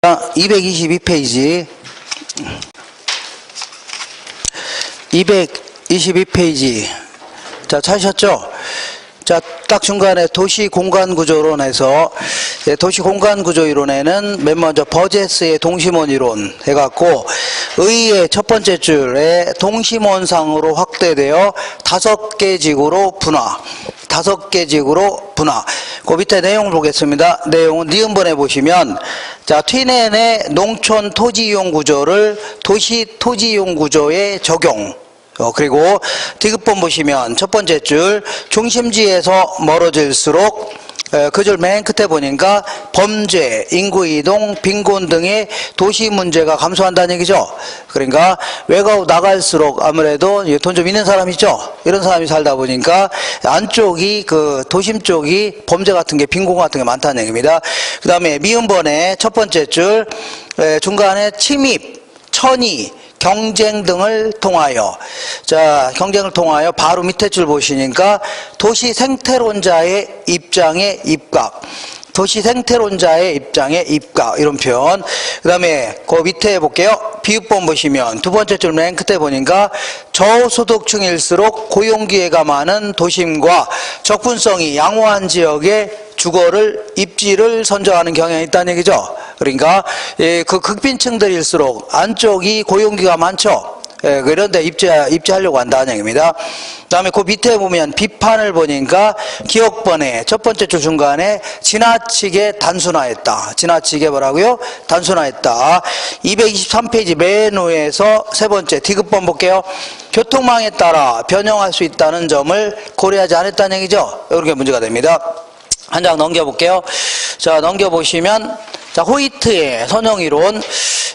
222페이지 222페이지 자 찾으셨죠? 자, 딱 중간에 도시공간구조론에서 도시공간구조이론에는 맨 먼저 버제스의 동심원 이론 해갖고 의의 첫 번째 줄에 동심원상으로 확대되어 5개 지구로 분화. 그 밑에 내용을 보겠습니다. 내용은 니은번에 보시면 자, 트윈엔의 농촌 토지 이용 구조를 도시 토지 이용 구조에 적용. 그리고 디귿번 보시면 첫 번째 줄 중심지에서 멀어질수록 그 줄 맨 끝에 보니까 범죄, 인구이동, 빈곤 등의 도시 문제가 감소한다는 얘기죠. 그러니까 외곽으로 나갈수록 아무래도 돈 좀 있는 사람 있죠. 이런 사람이 살다 보니까 안쪽이 그 도심 쪽이 범죄 같은 게 빈곤 같은 게 많다는 얘기입니다. 그 다음에 미음번에 첫 번째 줄 중간에 침입, 천의, 경쟁 등을 통하여 경쟁을 통하여 바로 밑에 줄 보시니까 도시 생태론자의 입장에 입각 이런 표현. 그 다음에 그 밑에 볼게요. 비읍번 보시면 두 번째 줄 맨 끝에 보니까 저소득층일수록 고용기회가 많은 도심과 접근성이 양호한 지역의 주거를 입지를 선정하는 경향이 있다는 얘기죠. 그러니까 그 극빈층들일수록 안쪽이 고용기가 많죠. 그런데 입지하려고 한다는 얘기입니다. 그 다음에 그 밑에 보면 비판을 보니까 기억번에 첫 번째 줄 중간에 지나치게 단순화했다. 지나치게 뭐라고요? 단순화했다. 223페이지 맨 위에서 세 번째 디귿번 볼게요. 교통망에 따라 변형할 수 있다는 점을 고려하지 않았다는 얘기죠. 이렇게 문제가 됩니다. 한 장 넘겨볼게요. 자, 넘겨보시면 자, 호이트의 선형이론,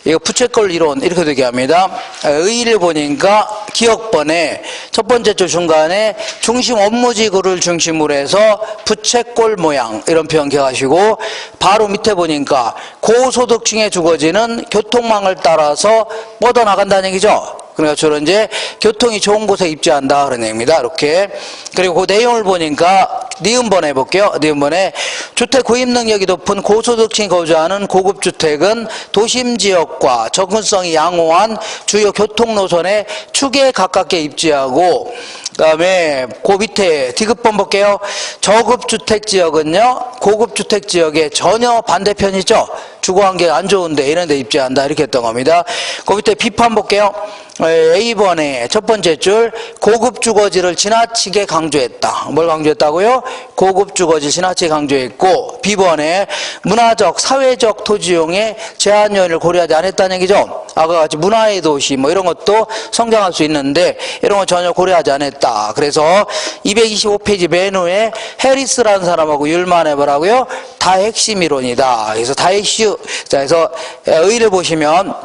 이거 부채꼴 이론 이렇게 되게 합니다. 의의를 보니까 기억번에 첫 번째 줄 중간에 중심 업무지구를 중심으로 해서 부채꼴 모양 이런 표현 기억하시고, 바로 밑에 보니까 고소득층의 주거지는 교통망을 따라서 뻗어나간다는 얘기죠. 그러니까 주로 이제 교통이 좋은 곳에 입지한다 그런 얘기입니다. 이렇게. 그리고 그 내용을 보니까 니은번 해볼게요. 니은번에 주택 구입 능력이 높은 고소득층이 거주하는 고급 주택은 도심 지역과 접근성이 양호한 주요 교통 노선의 축에 가깝게 입지하고, 그 다음에 그 밑에 디귿번 볼게요. 저급 주택 지역은요 고급 주택 지역의 전혀 반대편이죠. 주거 환경이 안 좋은데 이런 데 입지한다 이렇게 했던 겁니다. 그 밑에 비판 볼게요. A번에 첫 번째 줄 고급 주거지를 지나치게 강조했다. 뭘 강조했다고요? 고급 주거지 지나치게 강조했고, B번에 문화적, 사회적 토지용의 제한 요인을 고려하지 않았다는 얘기죠. 아까 같이 문화의 도시 뭐 이런 것도 성장할 수 있는데 이런 건 전혀 고려하지 않았다. 그래서 225페이지 맨 후에 해리스라는 사람하고 율만 해보라고요. 다핵심 이론이다. 그래서 다핵심. 자, 그래서 의의를 보시면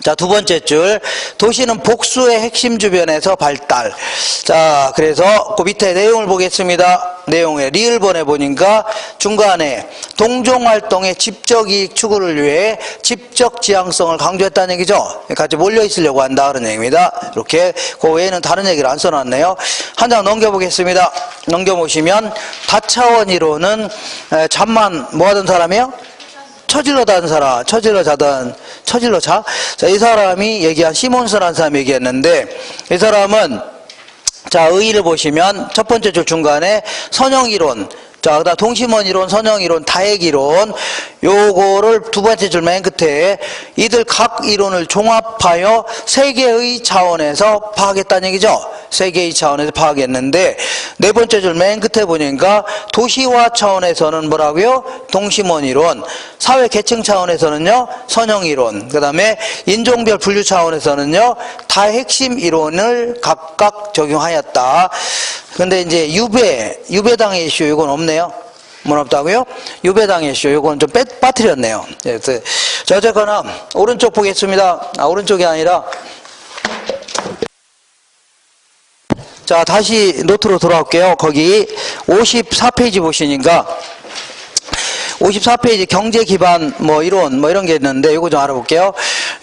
자, 두 번째 줄 도시는 복수의 핵심 주변에서 발달. 자, 그래서 그 밑에 내용을 보겠습니다. 내용에 리을번에 보니까 중간에 동종활동의 집적 이익 추구를 위해 집적 지향성을 강조했다는 얘기죠. 같이 몰려 있으려고 한다 그런 얘기입니다. 이렇게 그 외에는 다른 얘기를 안 써놨네요. 한 장 넘겨보겠습니다. 넘겨보시면 다차원 이론은 잠만 뭐 하던 사람이요? 처질러 자던 사람, 처질러 자. 자, 이 사람이 얘기한 시몬스라는 사람이 얘기했는데, 이 사람은 자, 의의를 보시면 첫 번째 줄 중간에 선형이론, 자, 그다음 동심원이론, 선형이론, 다핵이론, 요거를 두 번째 줄 맨 끝에 이들 각 이론을 종합하여 세계의 차원에서 파악했다는 얘기죠. 세계의 차원에서 파악했는데, 네 번째 줄 맨 끝에 보니까 도시화 차원에서는 뭐라고요? 동심원이론, 사회 계층 차원에서는요 선형이론, 그 다음에 인종별 분류 차원에서는요 다핵심 이론을 각각 적용하였다. 근데 이제 유배당의 이슈 이건 없네요. 뭐 없다고요? 유배당의 이슈 이건 좀 빠뜨렸네요. 자, 어쨌거나 오른쪽 보겠습니다. 오른쪽이 아니라, 자, 다시 노트로 돌아올게요. 거기 54페이지 보시니까 54페이지 경제 기반 뭐 이론 뭐 이런 게 있는데 요거 좀 알아볼게요.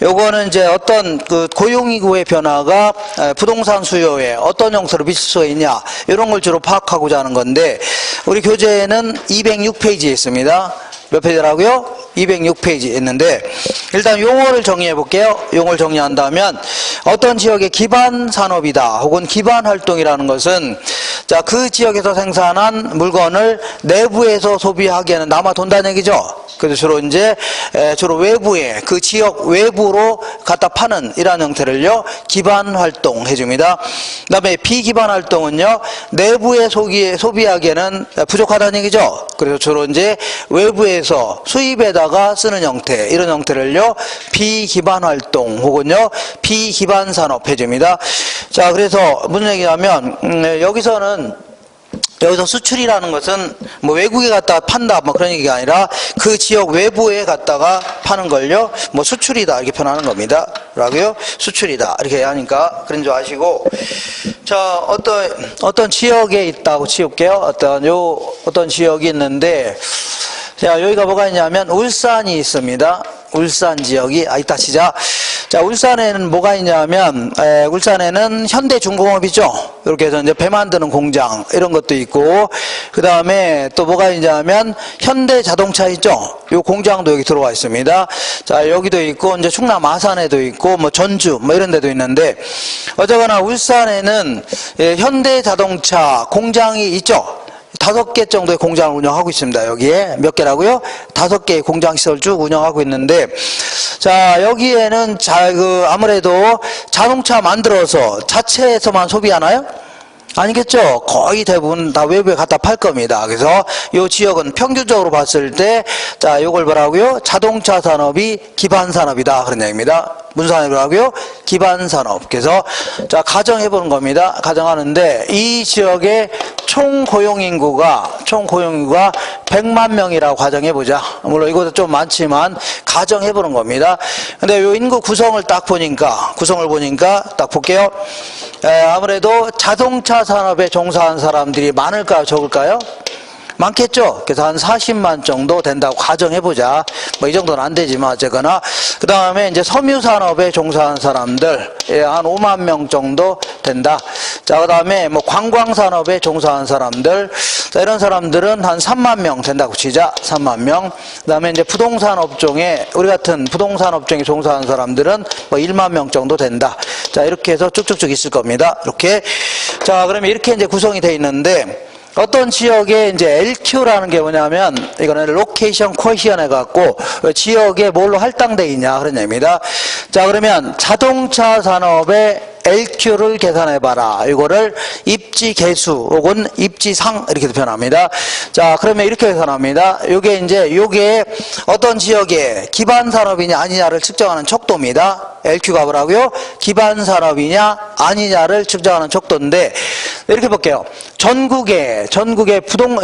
요거는 이제 어떤 그 고용인구의 변화가 부동산 수요에 어떤 영향을 미칠 수가 있냐 이런 걸 주로 파악하고자 하는 건데, 우리 교재에는 206페이지에 있습니다. 몇 페이지라고요? 206페이지 있는데, 일단 용어를 정리해 볼게요. 용어를 정리한다면 어떤 지역의 기반 산업이다 혹은 기반 활동이라는 것은 자, 그 지역에서 생산한 물건을 내부에서 소비하기에는 남아 돈다는 얘기죠. 그래서 주로 외부에, 그 지역 외부로 갖다 파는 이러한 형태를요, 기반 활동 해줍니다. 그 다음에 비기반 활동은요, 내부에 소비하기에는 부족하다는 얘기죠. 그래서 주로 이제 외부에서 수입에다가 쓰는 형태, 이런 형태를요, 비기반 활동 혹은요, 비기반 산업 해줍니다. 자, 그래서 무슨 얘기냐면, 여기서 수출이라는 것은 뭐 외국에 갖다가 판다 뭐 그런 얘기가 아니라 그 지역 외부에 갖다가 파는 걸요 뭐 수출이다 이렇게 표현하는 겁니다. 라고요. 수출이다 이렇게 하니까 그런 줄 아시고, 자, 어떤 지역에 있다고 치울게요. 어떤 지역이 있는데, 자, 여기가 뭐가 있냐면 울산이 있습니다. 울산 지역이 이따 치자. 자, 울산에는 뭐가 있냐면, 울산에는 현대중공업이죠. 이렇게 해서 이제 배 만드는 공장, 이런 것도 있고, 그 다음에 또 뭐가 있냐면, 현대자동차 있죠. 요 공장도 여기 들어와 있습니다. 자, 여기도 있고, 이제 충남 아산에도 있고, 뭐 전주, 뭐 이런 데도 있는데, 어쨌거나 울산에는 현대자동차 공장이 있죠. 5개 정도의 공장을 운영하고 있습니다. 여기에 몇 개라고요? 5개의 공장 시설을 쭉 운영하고 있는데, 자, 여기에는 아무래도 자동차 만들어서 자체에서만 소비하나요? 아니겠죠. 거의 대부분 다 외부에 갖다 팔 겁니다. 그래서 이 지역은 평균적으로 봤을 때, 자, 요걸 뭐라고요? 자동차 산업이 기반 산업이다. 그런 얘기입니다. 무슨 산업이라고요? 기반 산업. 그래서 자, 가정해 보는 겁니다. 가정하는데 이 지역의 총 고용 인구가 100만 명이라고 가정해 보자. 물론 이것도 좀 많지만 가정해 보는 겁니다. 근데 요 인구 구성을 보니까 딱 볼게요. 아무래도 자동차 산업에 종사한 사람들이 많을까요? 적을까요? 많겠죠. 그래서 한 40만 정도 된다고 가정해보자. 뭐 이 정도는 안 되지만 어쨌거나. 그 다음에 이제 섬유산업에 종사한 사람들 한 5만 명 정도 된다. 자, 그 다음에 뭐 관광산업에 종사한 사람들, 자, 이런 사람들은 한 3만 명 된다고 치자. 3만 명. 그 다음에 이제 우리 같은 부동산업종에 종사한 사람들은 뭐 1만 명 정도 된다. 자, 이렇게 해서 쭉쭉쭉 있을 겁니다. 이렇게. 자, 그러면 이렇게 이제 구성이 돼 있는데, 어떤 지역에 이제 LQ라는 게 뭐냐면, 이거는 로케이션 쿼시언 해갖고, 지역에 뭘로 할당되어 있냐, 그런 얘기입니다. 자, 그러면 자동차 산업의 LQ를 계산해봐라. 이거를 입지 개수 혹은 입지상 이렇게 표현합니다. 자, 그러면 이렇게 계산합니다. 요게 어떤 지역의 기반 산업이냐 아니냐를 측정하는 척도입니다. LQ가 뭐라고요? 기반 산업이냐 아니냐를 측정하는 척도인데, 이렇게 볼게요. 전국에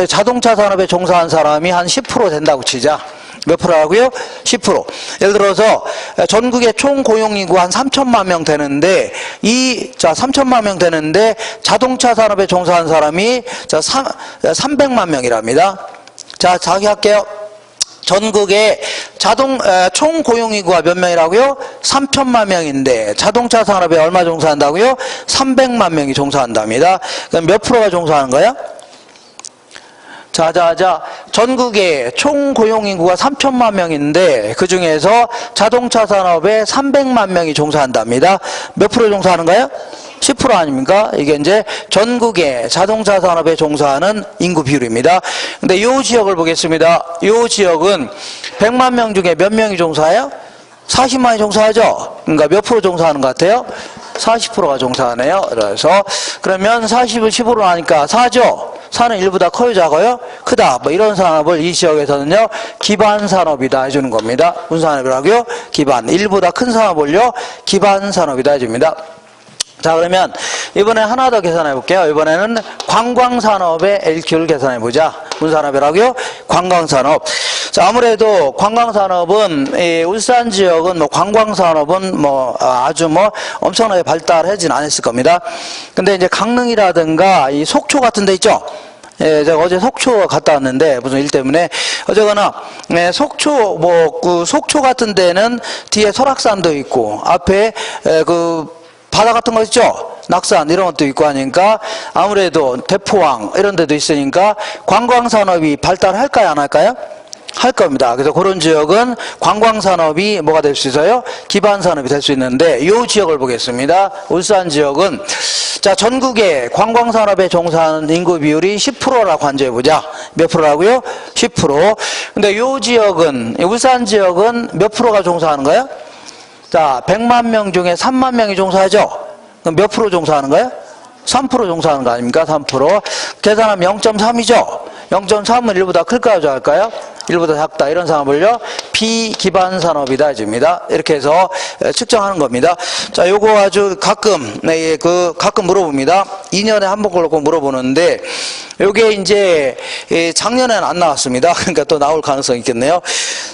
자동차 산업에 종사한 사람이 한 10% 된다고 치자. 몇 프로라고요? 10%. 예를 들어서 전국의 총 고용인구 한 3천만 명 되는데, 3천만 명 되는데 자동차 산업에 종사한 사람이 300만 명이랍니다. 자, 할게요. 전국의 총 고용인구가 몇 명이라고요? 3천만 명인데 자동차 산업에 얼마 종사한다고요? 300만 명이 종사한답니다. 그럼 몇 프로가 종사하는 거야? 자, 전국의 총 고용인구가 3천만 명인데 그 중에서 자동차 산업에 300만 명이 종사한답니다. 몇 프로 종사하는가요? 10% 아닙니까? 이게 이제 전국의 자동차 산업에 종사하는 인구 비율입니다. 근데 이 지역을 보겠습니다. 이 지역은 100만 명 중에 몇 명이 종사해요? 40만이 종사하죠? 그러니까 몇 프로 종사하는 것 같아요? 40%가 종사하네요. 그러면 40을 10으로 하니까 4죠? 4는 1보다 커요, 작아요? 크다. 뭐 이런 산업을 이 지역에서는요, 기반 산업이다 해주는 겁니다. 무슨 산업이라고요? 기반. 1보다 큰 산업을요, 기반 산업이다 해줍니다. 자, 그러면 이번에 하나 더 계산해 볼게요. 이번에는 관광산업의 LQ를 계산해 보자. 무슨 산업이라고요? 관광산업. 자, 아무래도 관광산업은, 울산 지역은 관광산업은 아주 엄청나게 발달하진 않았을 겁니다. 근데 이제 강릉이라든가 이 속초 같은 데 있죠? 제가 어제 속초 갔다 왔는데 무슨 일 때문에 어쨌거나 속초 같은 데는 뒤에 설악산도 있고 앞에 바다 같은 거 있죠? 낙산 이런 것도 있고 하니까 아무래도 대포항 이런 데도 있으니까 관광산업이 발달할까요? 안 할까요? 할 겁니다. 그래서 그런 지역은 관광산업이 뭐가 될 수 있어요? 기반산업이 될 수 있는데 이 지역을 보겠습니다. 울산 지역은 자 전국의 관광산업에 종사하는 인구 비율이 10%라고 간주해보자. 몇 프로라고요? 10%. 근데 이 지역은 울산 지역은 몇 프로가 종사하는 거예요? 자 100만 명 중에 3만 명이 종사하죠? 그럼 몇 프로 종사하는 거예요? 3% 종사하는 거 아닙니까? 3%. 계산하면 0.3이죠? 0.3은 1보다 클까요? 작을까요? 1보다 작다. 이런 상황을요, 비기반 산업이다. 줍니다. 이렇게 해서 측정하는 겁니다. 자, 요거 아주 가끔, 네, 가끔 물어봅니다. 2년에 한 번 걸고 물어보는데, 요게 이제, 작년에는 안 나왔습니다. 그러니까 또 나올 가능성이 있겠네요.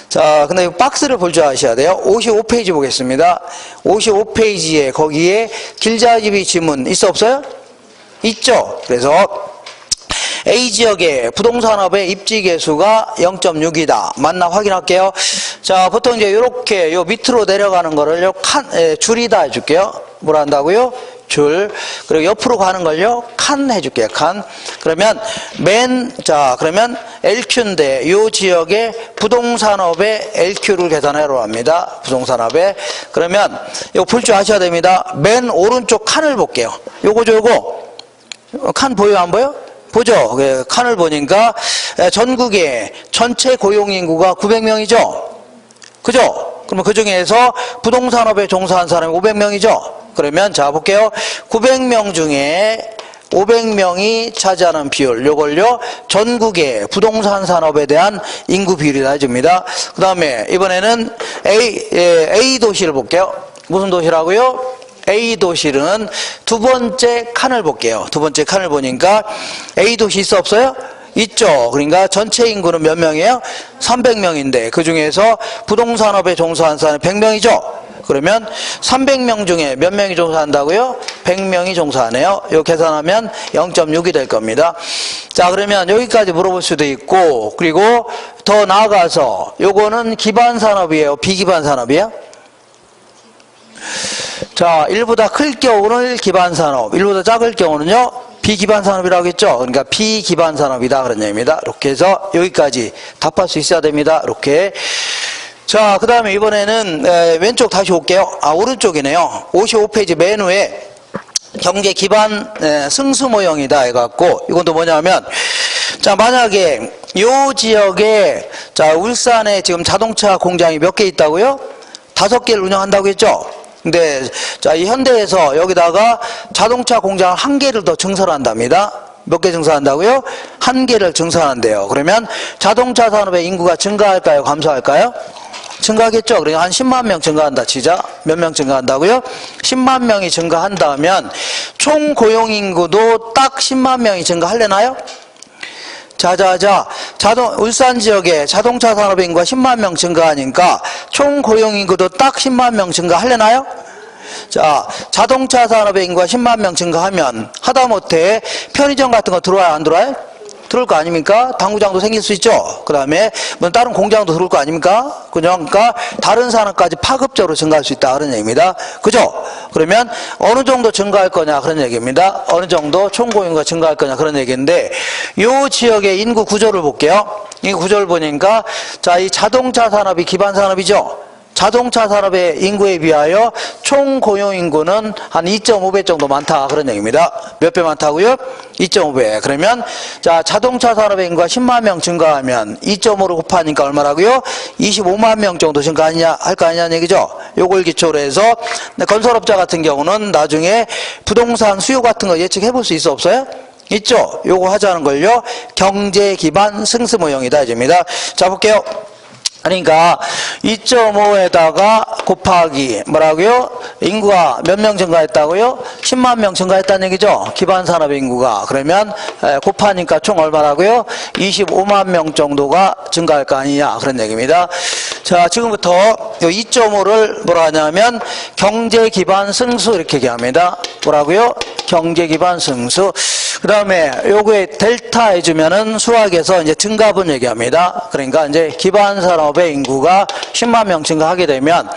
자, 근데 이 박스를 볼 줄 아셔야 돼요. 55페이지 보겠습니다. 55페이지에 거기에 길잡이 지문 있어 없어요? 있죠. 그래서 A 지역의 부동산업의 입지 개수가 0.6이다. 맞나 확인할게요. 자, 보통 이제 이렇게 요 밑으로 내려가는 거를 요 줄이다 해줄게요. 뭐라 한다고요? 줄. 그리고 옆으로 가는 걸요, 칸 해줄게요. 칸. 그러면 그러면 LQ인데 요 지역의 부동산업의 LQ를 계산하라고 합니다. 부동산업에. 그러면 이거 볼 줄 아셔야 됩니다. 맨 오른쪽 칸을 볼게요. 요거죠, 요거. 칸 보여요, 안 보여? 보죠. 칸을 보니까 전국의 전체 고용인구가 900명이죠. 그죠? 그러면 그 중에서 부동산업에 종사한 사람이 500명이죠. 그러면 자 볼게요. 900명 중에 500명이 차지하는 비율, 요걸요 전국의 부동산 산업에 대한 인구 비율이다 해줍니다. 그 다음에 이번에는 A 도시를 볼게요. 무슨 도시라고요? A 도시는 두 번째 칸을 볼게요. 두 번째 칸을 보니까 A 도시 있어 없어요? 있죠. 그러니까 전체 인구는 몇 명이에요? 300명인데 그 중에서 부동산업에 종사한 사람이 100명이죠. 그러면 300명 중에 몇 명이 종사한다고요? 100명이 종사하네요. 이거 계산하면 0.6이 될 겁니다. 자, 그러면 여기까지 물어볼 수도 있고, 그리고 더 나아가서 요거는 기반 산업이에요? 비기반 산업이에요? 자, 1보다 클 경우는 기반 산업, 1보다 작을 경우는요, 비기반 산업이라고 했죠. 그러니까 비기반 산업이다. 그런 얘기입니다. 이렇게 해서 여기까지 답할 수 있어야 됩니다. 이렇게. 자, 그 다음에 이번에는 왼쪽 다시 올게요. 아, 오른쪽이네요. 55페이지 맨 위에 경제 기반 승수 모형이다 해갖고, 이건 또 뭐냐면, 자, 만약에 요 지역에, 자, 울산에 지금 자동차 공장이 몇 개 있다고요? 5개를 운영한다고 했죠? 근데, 자, 이 현대에서 여기다가 자동차 공장 1개를 더 증설한답니다. 몇 개 증설한다고요? 1개를 증설한대요. 그러면 자동차 산업의 인구가 증가할까요? 감소할까요? 증가하겠죠. 그러니까 한 10만 명 증가한다 치자. 몇 명 증가한다고요? 10만 명이 증가한다면 총 고용 인구도 딱 10만 명이 증가하려나요? 울산 지역에 자동차 산업의 인구가 10만 명 증가하니까 총 고용 인구도 딱 10만 명 증가하려나요? 자, 자동차 산업의 인구가 10만 명 증가하면 하다못해 편의점 같은 거 들어와요, 안 들어와요? 들어올 거 아닙니까? 당구장도 생길 수 있죠. 그 다음에 뭐 다른 공장도 들어올 거 아닙니까? 그러니까 다른 산업까지 파급적으로 증가할 수 있다 그런 얘기입니다. 그죠? 그러면 어느 정도 증가할 거냐 그런 얘기입니다. 어느 정도 총고용가 증가할 거냐 그런 얘기인데 이 지역의 인구 구조를 볼게요. 인구 구조를 보니까 자, 이 자동차 산업이 기반 산업이죠. 자동차 산업의 인구에 비하여 총 고용 인구는 한 2.5배 정도 많다 그런 얘기입니다. 몇 배 많다고요? 2.5배. 그러면 자, 자동차 산업의 인구가 10만 명 증가하면 2.5로 곱하니까 얼마라고요? 25만 명 정도 증가하냐 할 거 아니냐는 얘기죠. 요걸 기초로 해서 건설업자 같은 경우는 나중에 부동산 수요 같은 거 예측해 볼 수 있어 없어요? 있죠. 요거 하자는 걸요. 경제 기반 승수 모형이다 이제입니다. 자, 볼게요. 그러니까 2.5에다가 곱하기 뭐라고요? 인구가 몇 명 증가했다고요? 10만 명 증가했다는 얘기죠. 기반 산업 인구가. 그러면 곱하니까 총 얼마라고요? 25만 명 정도가 증가할 거 아니냐 그런 얘기입니다. 자, 지금부터 2.5를 뭐라 하냐면 경제 기반 승수 이렇게 얘기합니다. 뭐라고요? 경제 기반 승수. 그 다음에 요거에 델타 해주면은 수학에서 이제 증가분 얘기합니다. 그러니까 이제 기반 산업의 인구가 10만 명 증가하게 되면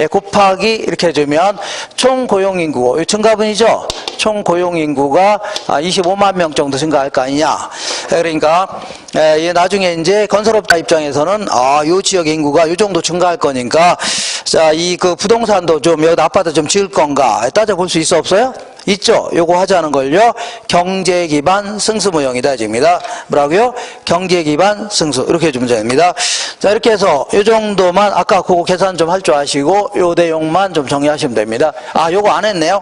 곱하기 이렇게 해주면 총 고용 인구, 증가분이죠? 총 고용 인구가 25만 명 정도 증가할 거 아니냐. 그러니까 나중에 이제 건설업자 입장에서는 요 지역 인구가 요 정도 증가할 거니까 자, 이 그 부동산도 좀 여기 아파트 좀 지을 건가 따져볼 수 있어 없어요? 있죠. 요거 하자는 걸요. 경제 기반 승수 모형이다 집니다. 뭐라고요? 경제 기반 승수 이렇게 해주면 됩니다. 자, 이렇게 해서 요 정도만 아까 그거 계산 좀 할 줄 아시고 요 내용만 좀 정리하시면 됩니다. 요거 안 했네요.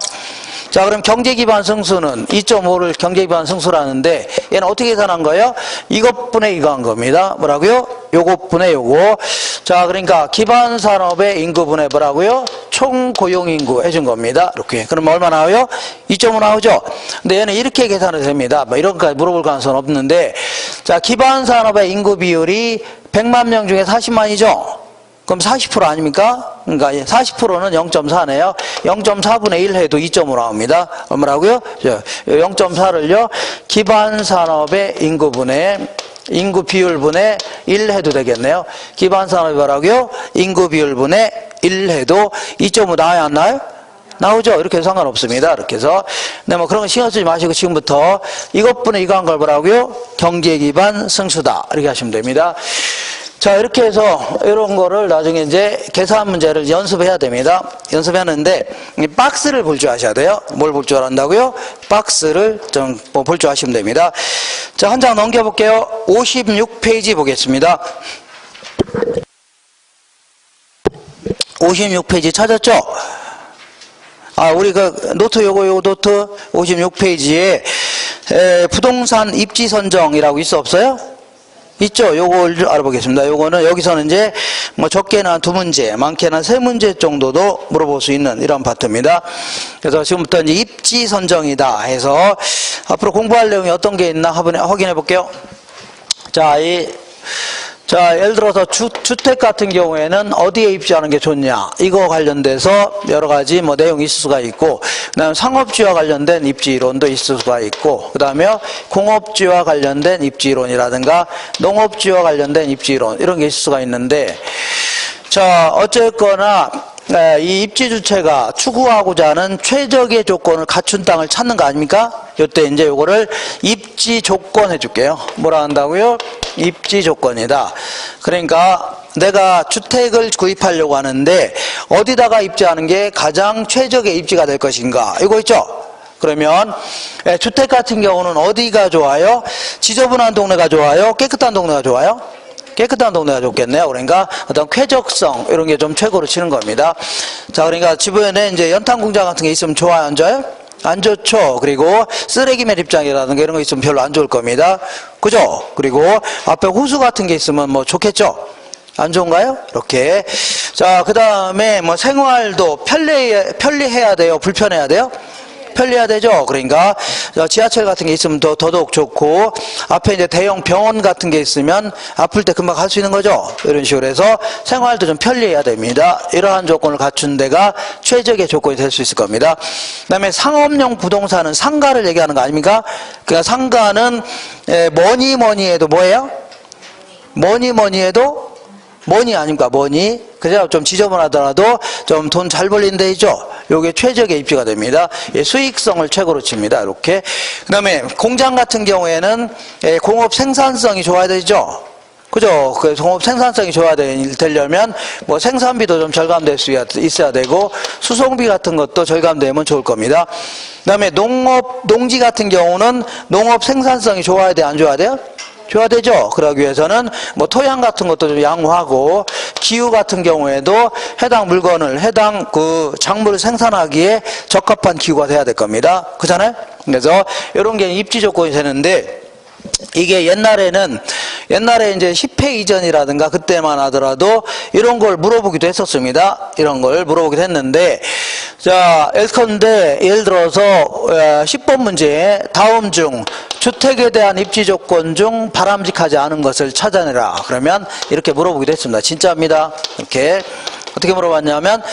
자, 그럼 경제 기반 승수는 2.5를 경제 기반 승수라는데 얘는 어떻게 계산한 거예요? 이것분의 이거 한 겁니다. 뭐라고요? 요것분의 요거. 자, 그러니까 기반 산업의 인구분의 뭐라고요? 총 고용 인구 해준 겁니다. 이렇게. 그럼 얼마 나와요? 2.5 나오죠? 근데 얘는 이렇게 계산을 됩니다. 뭐 이런 것까지 물어볼 가능성은 없는데, 자, 기반 산업의 인구 비율이 100만 명 중에 40만이죠? 그럼 40% 아닙니까? 그러니까 40%는 0.4네요. 0.4분의 1 해도 2.5 나옵니다. 얼마라고요? 0.4를요. 기반 산업의 인구분의 인구 비율분의 1 해도 되겠네요. 기반 산업이 뭐라고요? 인구 비율분의 1 해도 2.5 나와야 안 나와요? 나오죠. 이렇게 해서 상관없습니다. 이렇게 해서. 네, 뭐 그런 거 신경 쓰지 마시고 지금부터 이것분의 이거 한 걸 뭐라고요? 경제 기반 승수다. 이렇게 하시면 됩니다. 자, 이렇게 해서 이런 거를 나중에 이제 계산 문제를 연습해야 됩니다. 연습하는데 이 박스를 볼 줄 아셔야 돼요. 뭘 볼 줄 안다고요? 박스를 좀 볼 줄 아시면 됩니다. 자, 한 장 넘겨볼게요. 56페이지 보겠습니다. 56페이지 찾았죠? 우리 그 노트 요거 노트 56페이지에 부동산 입지 선정이라고 있어 없어요? 있죠. 요걸 알아보겠습니다. 요거는 여기서는 이제 뭐 적게는 한 2문제, 많게는 3문제 정도도 물어볼 수 있는 이런 파트입니다. 그래서 지금부터 이제 입지 선정이다 해서 앞으로 공부할 내용이 어떤 게 있나 한번 확인해 볼게요. 자, 예를 들어서 주택 같은 경우에는 어디에 입지하는 게 좋냐, 이거 관련돼서 여러 가지 뭐 내용이 있을 수가 있고, 그 다음에 상업지와 관련된 입지 이론도 있을 수가 있고, 그 다음에 공업지와 관련된 입지 이론이라든가 농업지와 관련된 입지 이론, 이런 게 있을 수가 있는데, 자, 어쨌거나 이 입지주체가 추구하고자 하는 최적의 조건을 갖춘 땅을 찾는 거 아닙니까? 요때 이제 요거를 입지 조건 해줄게요. 뭐라 한다고요? 입지 조건이다. 그러니까 내가 주택을 구입하려고 하는데 어디다가 입지하는 게 가장 최적의 입지가 될 것인가? 이거 있죠? 그러면 주택 같은 경우는 어디가 좋아요? 지저분한 동네가 좋아요? 깨끗한 동네가 좋아요? 깨끗한 동네가 좋겠네요. 그러니까 어떤 쾌적성 이런 게 좀 최고로 치는 겁니다. 자, 그러니까 주변에 이제 연탄 공장 같은 게 있으면 좋아요, 안 좋아요? 안 좋죠. 그리고 쓰레기 매립장이라든가 이런 거 있으면 별로 안 좋을 겁니다. 그죠? 그리고 앞에 호수 같은 게 있으면 뭐 좋겠죠? 안 좋은가요? 이렇게. 자, 그 다음에 뭐 생활도 편리해야 돼요? 불편해야 돼요? 편리해야 되죠. 그러니까 지하철 같은 게 있으면 더더욱 좋고, 앞에 이제 대형 병원 같은 게 있으면 아플 때 금방 갈 수 있는 거죠. 이런 식으로 해서 생활도 좀 편리해야 됩니다. 이러한 조건을 갖춘 데가 최적의 조건이 될 수 있을 겁니다. 그 다음에 상업용 부동산은 상가를 얘기하는 거 아닙니까? 그러니까 상가는 뭐니 해도 뭐예요? 뭐니 해도 뭐니 아닙니까? 뭐니. 그죠? 좀 지저분하더라도 좀 돈 잘 벌린 데이죠? 요게 최적의 입지가 됩니다. 수익성을 최고로 칩니다. 이렇게. 그 다음에 공장 같은 경우에는 공업 생산성이 좋아야 되죠? 그죠? 그 공업 생산성이 좋아야 되려면 뭐 생산비도 좀 절감될 수 있어야 되고, 수송비 같은 것도 절감되면 좋을 겁니다. 그 다음에 농지 같은 경우는 농업 생산성이 좋아야 돼? 안 좋아야 돼요? 줘야 되죠. 그러기 위해서는 뭐 토양 같은 것도 좀 양호하고, 기후 같은 경우에도 해당 물건을 해당 그 작물을 생산하기에 적합한 기후가 돼야 될 겁니다. 그렇잖아요? 그래서 이런 게 입지 조건이 되는데, 이게 옛날에 이제 10회 이전이라든가 그때만 하더라도 이런 걸 물어보기도 했었습니다. 이런 걸 물어보기도 했는데, 자, 예를 들어서 10번 문제에 다음 중 주택에 대한 입지 조건 중 바람직하지 않은 것을 찾아내라. 그러면 이렇게 물어보기도 했습니다. 진짜입니다. 이렇게. 어떻게 물어봤냐면,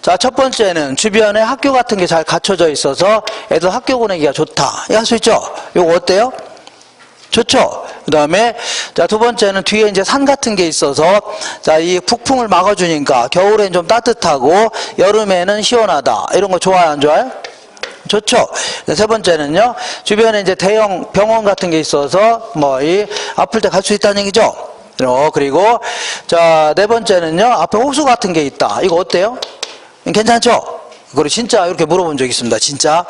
자, 자, 첫 번째는 주변에 학교 같은 게 잘 갖춰져 있어서 애들 학교 보내기가 좋다. 할 수 있죠? 요거 어때요? 좋죠? 그 다음에, 자, 두 번째는 뒤에 이제 산 같은 게 있어서, 자, 이 북풍을 막아주니까 겨울엔 좀 따뜻하고 여름에는 시원하다. 이런 거 좋아요, 안 좋아요? 좋죠? 세 번째는요, 주변에 이제 대형 병원 같은 게 있어서, 아플 때 갈 수 있다는 얘기죠? 그리고, 자, 네 번째는요, 앞에 호수 같은 게 있다. 이거 어때요? 괜찮죠? 그리고 진짜 이렇게 물어본 적이 있습니다. 진짜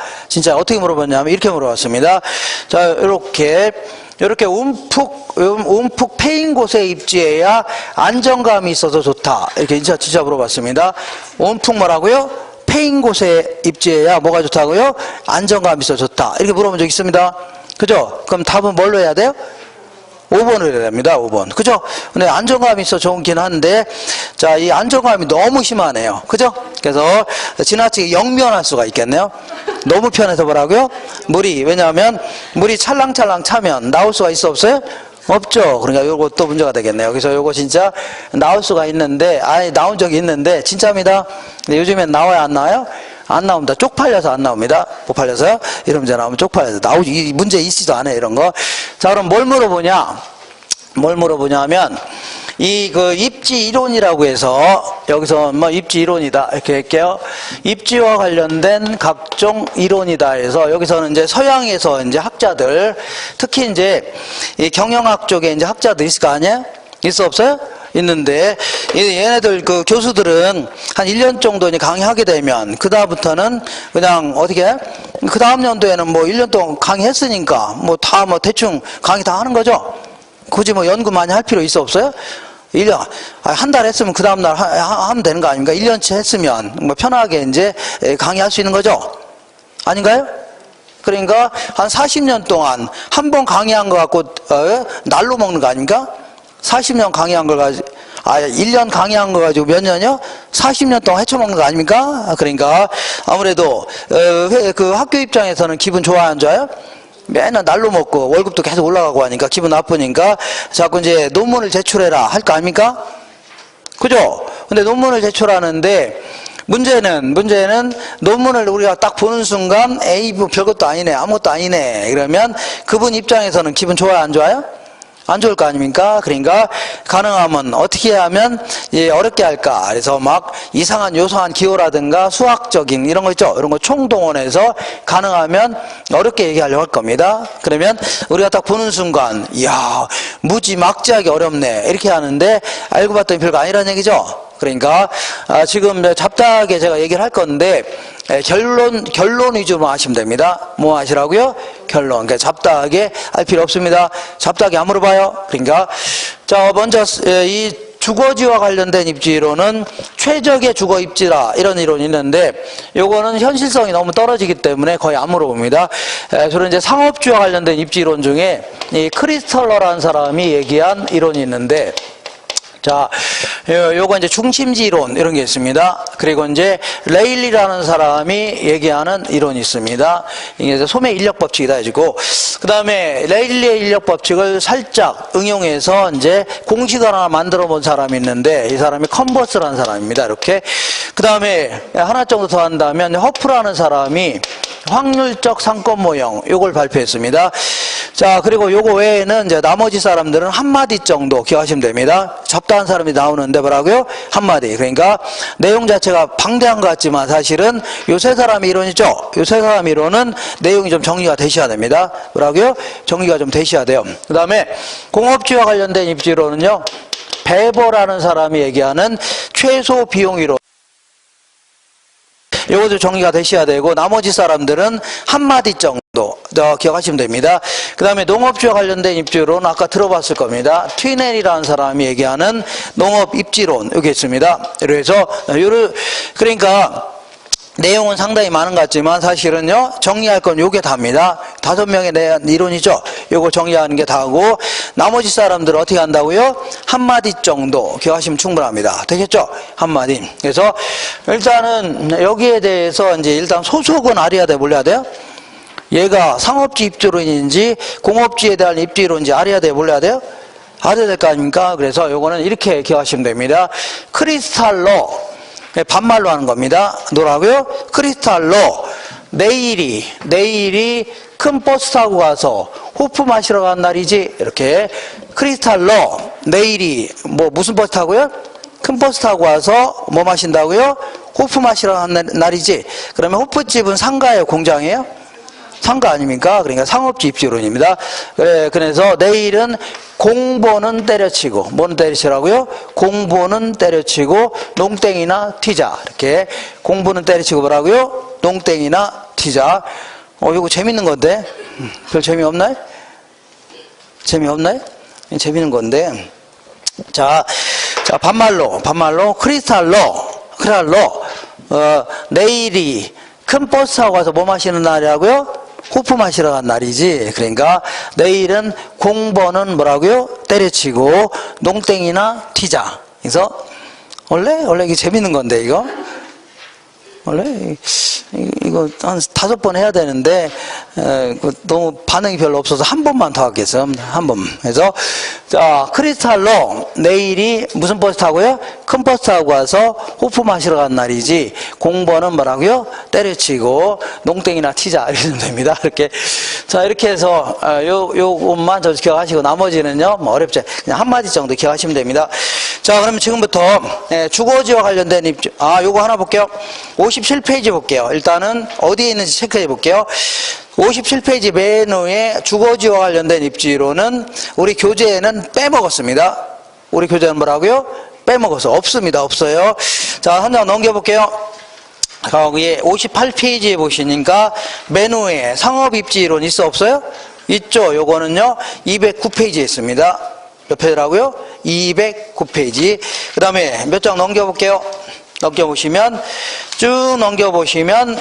어떻게 물어봤냐면 이렇게 물어봤습니다. 자, 이렇게 움푹 패인 곳에 입지해야 안정감이 있어서 좋다. 이렇게 진짜 물어봤습니다. 움푹 뭐라고요? 패인 곳에 입지해야 뭐가 좋다고요? 안정감이 있어서 좋다. 이렇게 물어본 적 있습니다. 그죠? 그럼 답은 뭘로 해야 돼요? 5번을 해야 됩니다. 5번. 그죠? 근데 안정감이 있어 좋긴 한데, 자, 이 안정감이 너무 심하네요. 그죠? 그래서 지나치게 영면할 수가 있겠네요. 너무 편해서 뭐라고요? 왜냐하면 물이 찰랑찰랑 차면 나올 수가 있어 없어요? 없죠. 그러니까 요거 또 문제가 되겠네요. 그래서 요거 진짜 나올 수가 있는데, 나온 적이 있는데, 진짜입니다. 근데 요즘엔 나와요, 안 나와요? 안 나옵니다. 쪽팔려서 안 나옵니다. 못 팔려서요? 이런 문제 나오면 쪽팔려서 나오지. 이 문제 있지도 않아요, 이런 거. 자, 그럼 뭘 물어보냐면, 입지 이론이라고 해서, 여기서 입지 이론이다. 이렇게 할게요. 입지와 관련된 각종 이론이다 해서, 여기서는 이제 서양에서 이제 학자들, 특히 이제 이 경영학 쪽에 이제 학자들 있을 거 아니에요? 있어 없어요? 있는데, 얘네들 교수들은 한 1년 정도 이제 강의하게 되면, 그다음부터는 그냥 어떻게, 그 다음 연도에는 1년 동안 강의했으니까, 대충 강의 다 하는 거죠? 굳이 연구 많이 할 필요 있어 없어요? 1년, 한 달 했으면 그 다음날 하면 되는 거 아닙니까? 1년치 했으면, 편하게 이제 강의할 수 있는 거죠? 아닌가요? 그러니까 한 40년 동안 한 번 강의한 거 갖고, 날로 먹는 거 아닙니까? 40년 강의한 걸 가지고, 1년 강의한 거 가지고 몇 년이요? 40년 동안 헤쳐먹는 거 아닙니까? 그러니까, 아무래도, 그 학교 입장에서는 기분 좋아요, 안 좋아요? 맨날 날로 먹고 월급도 계속 올라가고 하니까 기분 나쁘니까 자꾸 이제 논문을 제출해라 할 거 아닙니까? 그죠? 근데 논문을 제출하는데, 문제는 논문을 우리가 딱 보는 순간, 별것도 아니네, 아무것도 아니네. 그러면 그분 입장에서는 기분 좋아요, 안 좋아요? 안 좋을 거 아닙니까? 그러니까 가능하면 어떻게 하면 어렵게 할까? 그래서 이상한 요소한 기호라든가 수학적인 이런 거 있죠? 이런 거 총동원해서 가능하면 어렵게 얘기하려고 할 겁니다. 그러면 우리가 딱 보는 순간, 이야, 무지막지하게 어렵네. 이렇게 하는데 알고 봤더니 별거 아니라는 얘기죠? 그러니까 지금 잡다하게 제가 얘기를 할 건데, 결론 위주로 하시면 됩니다. 뭐 하시라고요? 결론. 그러니까 잡다하게 할 필요 없습니다. 잡다하게 안 물어봐요. 그러니까 자, 먼저 이 주거지와 관련된 입지이론은 최적의 주거 입지라, 이런 이론이 있는데, 요거는 현실성이 너무 떨어지기 때문에 거의 안 물어봅니다. 주로 이제 상업지와 관련된 입지이론 중에 이 크리스털러라는 사람이 얘기한 이론이 있는데, 자, 요거 이제 중심지 이론 이런 게 있습니다. 그리고 이제 레일리라는 사람이 얘기하는 이론이 있습니다. 이게 소매 인력 법칙이다 해지고, 그 다음에 레일리의 인력 법칙을 살짝 응용해서 이제 공식을 하나 만들어 본 사람이 있는데, 이 사람이 컨버스라는 사람입니다. 이렇게. 그 다음에 하나 정도 더 한다면 허프라는 사람이 확률적 상권 모형, 요걸 발표했습니다. 자, 그리고 요거 외에는 이제 나머지 사람들은 한마디 정도 기억하시면 됩니다. 잡다한 사람이 나오는데 뭐라고요? 한마디. 그러니까 내용 자체가 방대한 것 같지만 사실은 요 세 사람 이론이죠? 요 세 사람 이론은 내용이 좀 정리가 되셔야 됩니다. 뭐라고요? 정리가 좀 되셔야 돼요. 그 다음에 공업지와 관련된 입지론은요, 베버라는 사람이 얘기하는 최소 비용 이론. 요것도 정리가 되셔야 되고, 나머지 사람들은 한마디 정도 더 기억하시면 됩니다. 그 다음에 농업지와 관련된 입지론 아까 들어봤을 겁니다. 튀넬이라는 사람이 얘기하는 농업 입지론, 여기 있습니다. 그래서 그러니까 내용은 상당히 많은 것 같지만 사실은요, 정리할 건 요게 다입니다. 5명에 대한 이론이죠. 요거 정리하는 게 다고, 나머지 사람들은 어떻게 한다고요? 한마디 정도 기억하시면 충분합니다. 되겠죠? 한마디. 그래서 일단은 여기에 대해서 이제 일단 소속은 알아야 돼, 몰라야 돼요? 얘가 상업지 입지론인지 공업지에 대한 입지론인지 알아야 돼, 몰라야 돼요? 알아야 될 거 아닙니까? 그래서 요거는 이렇게 기억하시면 됩니다. 크리스탈러, 반말로 하는 겁니다. 뭐라고요? 크리스탈로 내일이 큰 버스 타고 가서 호프 마시러 간 날이지. 이렇게 크리스탈로 내일이 무슨 버스 타고요? 큰 버스 타고 와서 뭐 마신다고요? 호프 마시러 간 날이지. 그러면 호프집은 상가예요, 공장이에요? 상가 아닙니까? 그러니까 상업지 입지론입니다. 그래서 내일은 공보는 때려치고, 뭐는 때려치라고요? 공보는 때려치고 농땡이나 튀자. 이렇게 공보는 때려치고 뭐라고요? 농땡이나 튀자. 이거 재밌는 건데 별 재미없나요? 재미없나요? 재밌는 건데. 자 반말로 크리스탈로 내일이 큰 버스 타고 가서 뭐 마시는 날이라고요? 호프 마시러 간 날이지. 그러니까 내일은 공보는 뭐라고요? 때려치고 농땡이나 튀자. 그래서 원래 이게 재밌는 건데 이거 원래 이거 한 5번 해야 되는데 너무 반응이 별로 없어서 한 번만 더 하겠습니다. 한 번. 그래서 자 크리스탈로 내일이 무슨 버스 타고요? 큰 버스 타고 와서 호프 마시러 간 날이지. 공보는 뭐라고요? 때려치고 농땡이나 튀자. 이렇게 되면 됩니다. 이렇게 자 이렇게 해서 요것만 저 기억하시고 나머지는요 뭐 어렵지. 그냥 한마디 정도 기억하시면 됩니다. 자 그러면 지금부터 주거지와 관련된 입지 요거 하나 볼게요. 57페이지 볼게요. 일단은 어디에 있는지 체크해 볼게요. 57페이지 맨 위에 주거지와 관련된 입지로는 우리 교재에는 빼먹었습니다. 우리 교재는 뭐라고요? 빼먹어서 없습니다. 없어요. 자, 한 장 넘겨볼게요. 거기에 58페이지에 보시니까 맨 위에 상업입지론 있어 없어요? 있죠. 요거는요 209페이지에 있습니다. 몇 페이지라고요? 209페이지. 그 다음에 몇 장 넘겨볼게요. 넘겨보시면 쭉 넘겨보시면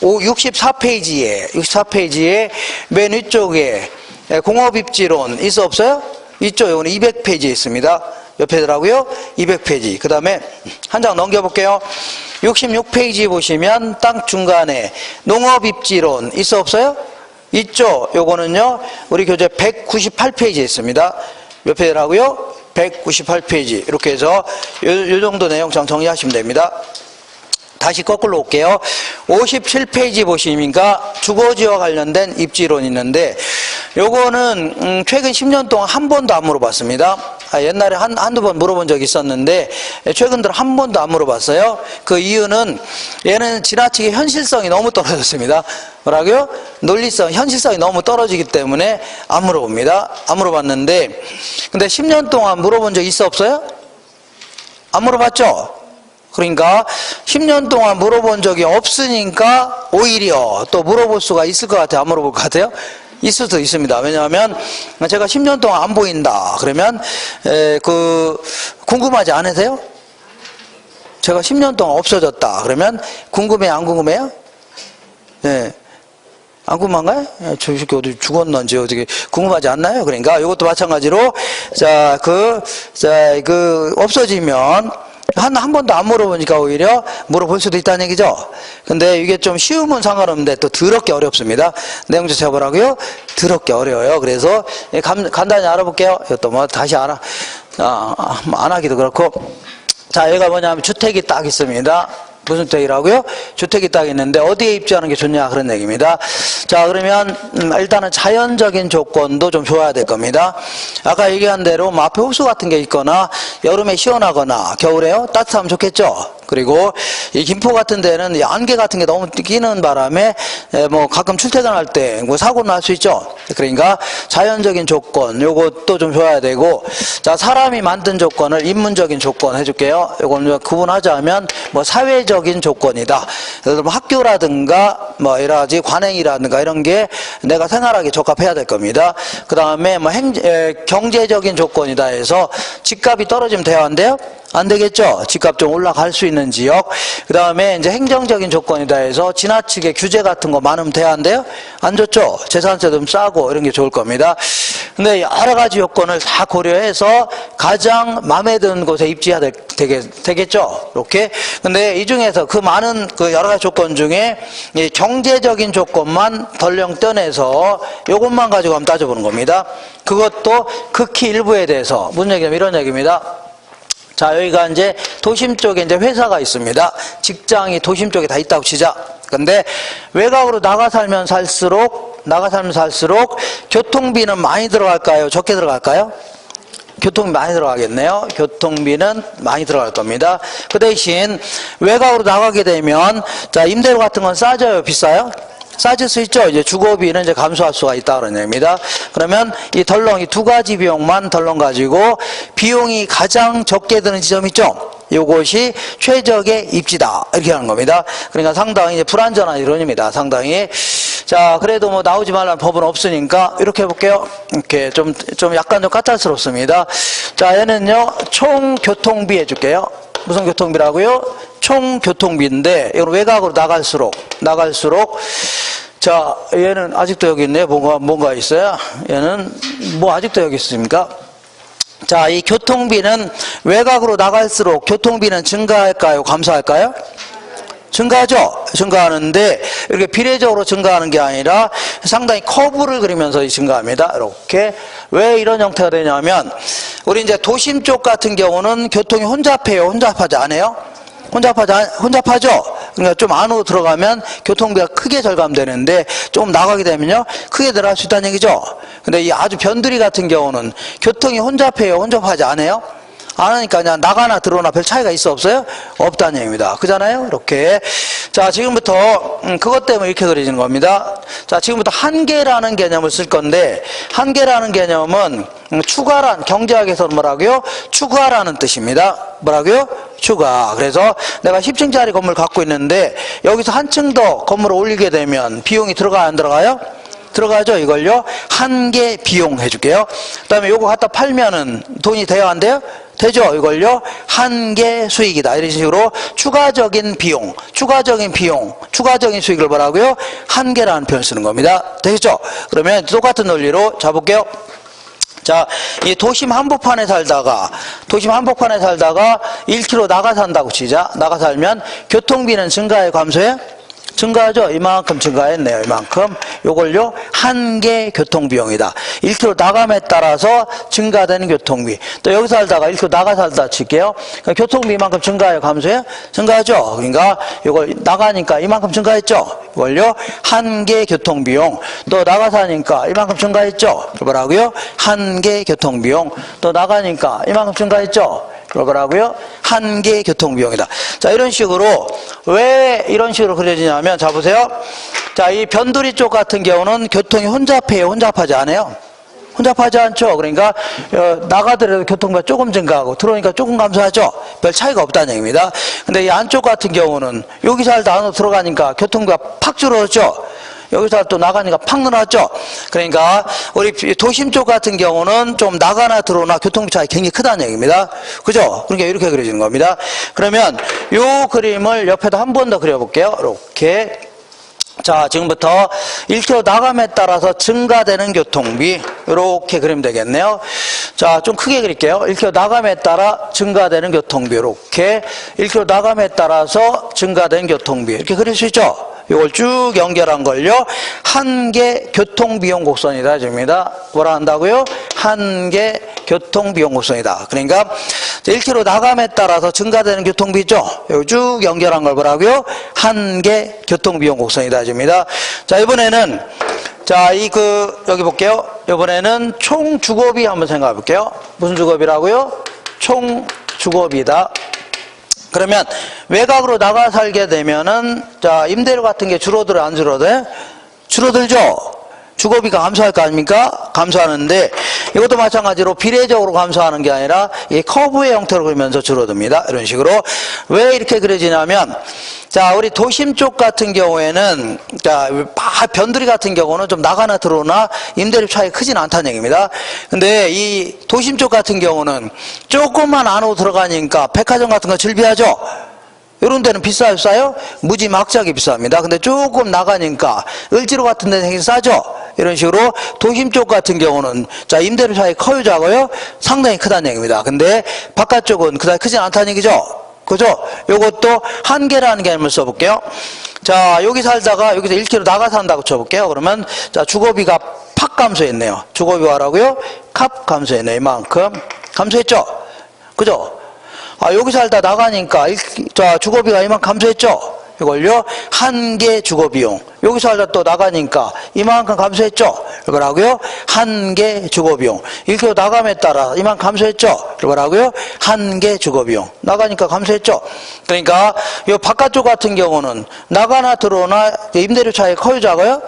64페이지에 맨 위쪽에 공업입지론 있어 없어요? 있죠. 이거는 200페이지에 있습니다. 몇 페이지라고요? 200페이지. 그 다음에 한 장 넘겨볼게요. 66페이지 보시면 딱 중간에 농업입지론 있어 없어요? 있죠. 요거는요 우리 교재 198페이지에 있습니다. 몇 페이지라고요? 198페이지. 이렇게 해서 요 정도 내용 정리하시면 됩니다. 다시 거꾸로 올게요. 57페이지 보시니까 주거지와 관련된 입지론이 있는데 요거는 최근 10년 동안 한 번도 안 물어봤습니다. 옛날에 한두 번 물어본 적이 있었는데 최근 들어 한 번도 안 물어봤어요. 그 이유는 얘는 지나치게 현실성이 너무 떨어졌습니다. 뭐라고요? 논리성, 현실성이 너무 떨어지기 때문에 안 물어봅니다. 안 물어봤는데 근데 10년 동안 물어본 적 있어 없어요? 안 물어봤죠? 그러니까 10년 동안 물어본 적이 없으니까 오히려 또 물어볼 수가 있을 것 같아요? 안 물어볼 것 같아요? 있을 수도 있습니다. 왜냐하면 제가 10년 동안 안 보인다 그러면 궁금하지 않으세요? 제가 10년 동안 없어졌다 그러면 궁금해요? 안 궁금해요? 네. 안 궁금한가요? 저 새끼 어디 죽었는지 어떻게 궁금하지 않나요? 그러니까 이것도 마찬가지로 없어지면 한 번도 안 물어보니까 오히려 물어볼 수도 있다는 얘기죠. 근데 이게 좀 쉬우면 상관없는데 또 더럽게 어렵습니다. 내용 자체가 뭐라고요? 더럽게 어려워요. 그래서 간단히 알아볼게요. 이것도 뭐 다시 안 하기도 그렇고. 자, 여기가 뭐냐면 주택이 딱 있습니다. 무슨 주택이라고요? 주택이 딱 있는데 어디에 입주하는 게 좋냐 그런 얘기입니다. 자 그러면 일단은 자연적인 조건도 좀 좋아야 될 겁니다. 아까 얘기한 대로 뭐 앞에 호수 같은 게 있거나 여름에 시원하거나 겨울에요 따뜻하면 좋겠죠. 그리고 이 김포 같은 데는 안개 같은 게 너무 끼는 바람에 뭐 가끔 출퇴근할 때 뭐 사고 날 수 있죠. 그러니까 자연적인 조건 요것도 좀 줘야 되고, 자 사람이 만든 조건을 인문적인 조건 해줄게요. 요거는 구분하자면 뭐 사회적인 조건이다. 예를 들면 학교라든가 뭐 여러 가지 관행이라든가 이런 게 내가 생활하기 적합해야 될 겁니다. 그 다음에 뭐 경제적인 조건이다 해서 집값이 떨어지면 돼야 한대요? 안 되겠죠. 집값 좀 올라갈 수 있는 지역. 그 다음에 이제 행정적인 조건이다 해서 지나치게 규제 같은 거 많으면 돼야 한대요? 안 좋죠. 재산세 좀 싸고 이런 게 좋을 겁니다. 근데 여러 가지 요건을 다 고려해서 가장 마음에 드는 곳에 입지해야 되겠죠. 이렇게. 근데 이 중에서 그 많은 그 여러 가지 조건 중에 이 경제적인 조건만 덜렁 떼내서 요것만 가지고 한번 따져보는 겁니다. 그것도 극히 일부에 대해서 무슨 얘기냐면 이런 얘기입니다. 자, 여기가 이제 도심 쪽에 이제 회사가 있습니다. 직장이 도심 쪽에 다 있다고 치자. 근데 외곽으로 나가 살면 살수록 교통비는 많이 들어갈까요? 적게 들어갈까요? 교통비 많이 들어가겠네요. 교통비는 많이 들어갈 겁니다. 그 대신 외곽으로 나가게 되면 자, 임대료 같은 건 싸져요? 비싸요? 싸질 수 있죠. 이제 주거비는 이제 감소할 수가 있다 그런 얘기입니다. 그러면 이 덜렁 이 두 가지 비용만 덜렁 가지고 비용이 가장 적게 드는 지점 있죠. 이것이 최적의 입지다 이렇게 하는 겁니다. 그러니까 상당히 이제 불안전한 이론입니다. 상당히. 자, 그래도 뭐 나오지 말라는 법은 없으니까 이렇게 해볼게요. 이렇게 좀 약간 좀 까탈스럽습니다. 자, 얘는요 총 교통비 해줄게요. 무슨 교통비라고요? 총 교통비인데 이건 외곽으로 나갈수록 자, 얘는 아직도 여기 있네요. 뭔가 있어요. 얘는 뭐 아직도 여기 있습니까? 자, 이 교통비는 외곽으로 나갈수록 교통비는 증가할까요? 감소할까요? 증가하죠? 증가하는데 이렇게 비례적으로 증가하는 게 아니라 상당히 커브를 그리면서 증가합니다. 이렇게. 왜 이런 형태가 되냐면 우리 이제 도심 쪽 같은 경우는 교통이 혼잡해요? 혼잡하지 않아요? 혼잡하죠? 그러니까 좀 안으로 들어가면 교통비가 크게 절감되는데 조금 나가게 되면요 크게 들어갈 수 있다는 얘기죠. 근데 이 아주 변두리 같은 경우는 교통이 혼잡해요? 혼잡하지 않아요? 안 하니까 그냥 나가나 들어오나 별 차이가 있어 없어요? 없다는 얘기입니다. 그잖아요? 이렇게. 자, 지금부터 그것 때문에 이렇게 그려지는 겁니다. 자, 지금부터 한계라는 개념을 쓸 건데 한계라는 개념은 추가란 경제학에서는 뭐라고요? 추가라는 뜻입니다. 뭐라고요? 추가. 그래서 내가 10층짜리 건물 갖고 있는데 여기서 한 층 더 건물을 올리게 되면 비용이 들어가요? 안 들어가요? 들어가죠. 이걸요 한계 비용 해줄게요. 그 다음에 요거 갖다 팔면은 돈이 돼요? 안 돼요? 되죠. 이걸요 한계 수익이다. 이런 식으로 추가적인 비용, 추가적인 수익을 뭐라고요? 한계라는 표현을 쓰는 겁니다. 되겠죠? 그러면 똑같은 논리로 잡을게요. 자, 이 도심 한복판에 살다가 1km 나가 산다고 치자. 나가 살면 교통비는 증가해 감소해? 증가하죠? 이만큼 증가했네요. 이만큼. 요걸요 한계 교통비용이다. 1km 나감에 따라서 증가되는 교통비. 또 여기 살다가 1km 나가 살다 칠게요. 그러니까 교통비 이만큼 증가해요? 감소해요? 증가하죠? 그러니까 요걸 나가니까 이만큼 증가했죠? 이걸요 한계 교통비용. 또 나가 사니까 이만큼 증가했죠? 뭐라고요? 한계 교통비용. 또 나가니까 이만큼 증가했죠? 뭐라고요? 한계 교통비용이다. 자, 이런 식으로 왜 이런 식으로 그려지냐면 자 보세요. 자, 이 변두리 쪽 같은 경우는 교통이 혼잡해요? 혼잡하지 않아요? 혼잡하지 않죠. 그러니까 나가더라도 교통비가 조금 증가하고 들어오니까 조금 감소하죠. 별 차이가 없다는 얘기입니다. 근데 이 안쪽 같은 경우는 여기 살다 안으로 들어가니까 교통비가 팍 줄어들죠. 여기서 또 나가니까 팍 늘어났죠. 그러니까 우리 도심 쪽 같은 경우는 좀 나가나 들어오나 교통비 차이 굉장히 크다는 얘기입니다. 그죠? 그러니까 이렇게 그려지는 겁니다. 그러면 요 그림을 옆에도 한 번 더 그려볼게요. 이렇게. 자, 지금부터 1km 나감에 따라서 증가되는 교통비 이렇게 그리면 되겠네요. 자, 좀 크게 그릴게요. 1km 나감에 따라 증가되는 교통비 이렇게 1km 나감에 따라서 증가되는 교통비 이렇게 그릴 수 있죠. 이걸 쭉 연결한 걸요 한계 교통비용 곡선이다 줍니다. 뭐라 한다고요? 한계 교통비용 곡선이다. 그러니까 1km 나감에 따라서 증가되는 교통비죠. 여기 쭉 연결한 걸 뭐라고요? 한계 교통비용 곡선이다 줍니다. 자, 이번에는 자, 여기 볼게요. 이번에는 총 주거비 한번 생각해 볼게요. 무슨 주거비라고요? 총 주거비다. 그러면 외곽으로 나가 살게 되면은 자, 임대료 같은 게 줄어들어 안 줄어들어요? 줄어들죠. 주거비가 감소할 거 아닙니까? 감소하는데 이것도 마찬가지로 비례적으로 감소하는 게 아니라 이 커브의 형태로 그리면서 줄어듭니다. 이런 식으로. 왜 이렇게 그려지냐면 자, 우리 도심 쪽 같은 경우에는 자, 변두리 같은 경우는 좀 나가나 들어오나 임대료 차이가 크진 않다는 얘기입니다. 근데 이 도심 쪽 같은 경우는 조금만 안으로 들어가니까 백화점 같은 거 즐비하죠. 이런 데는 비싸요? 싸요? 무지막지하게 비쌉니다. 근데 조금 나가니까 을지로 같은 데는 되게 싸죠? 이런 식으로 도심 쪽 같은 경우는 자, 임대료 차이 커요? 작아요? 상당히 크다는 얘기입니다. 근데 바깥쪽은 그다지 크진 않다는 얘기죠? 그죠? 요것도 한계라는 개념을 써볼게요. 자, 여기 살다가 여기서 1km 나가 산다고 쳐볼게요. 그러면 자, 주거비가 팍 감소했네요. 주거비 와라고요? 값 감소했네요. 이만큼 감소했죠? 그죠? 여기 살다 나가니까 자, 주거비가 이만 감소했죠? 이걸요, 한계 주거비용. 여기 살다 또 나가니까 이만큼 감소했죠? 이거라고요, 한계 주거비용. 1km 나감에 따라 이만 감소했죠? 이거라고요, 한계 주거비용. 나가니까 감소했죠? 그러니까 이 바깥쪽 같은 경우는 나가나 들어오나 임대료 차이 커요, 작아요?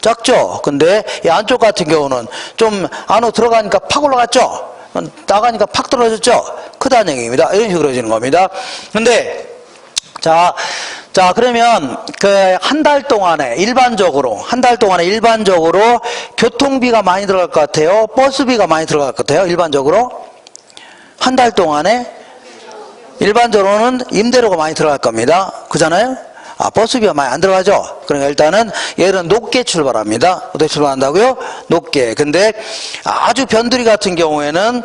작죠? 근데 이 안쪽 같은 경우는 좀 안으로 들어가니까 팍 올라갔죠? 나가니까 팍 떨어졌죠? 크다는 얘기입니다. 이런 식으로 해지는 겁니다. 근데 자, 그러면 한 달 동안에 일반적으로 교통비가 많이 들어갈 것 같아요? 버스비가 많이 들어갈 것 같아요? 일반적으로? 한 달 동안에 일반적으로는 임대료가 많이 들어갈 겁니다. 그잖아요? 버스비가 많이 안 들어가죠? 그러니까 일단은 얘는 높게 출발합니다. 어떻게 출발한다고요? 높게. 근데 아주 변두리 같은 경우에는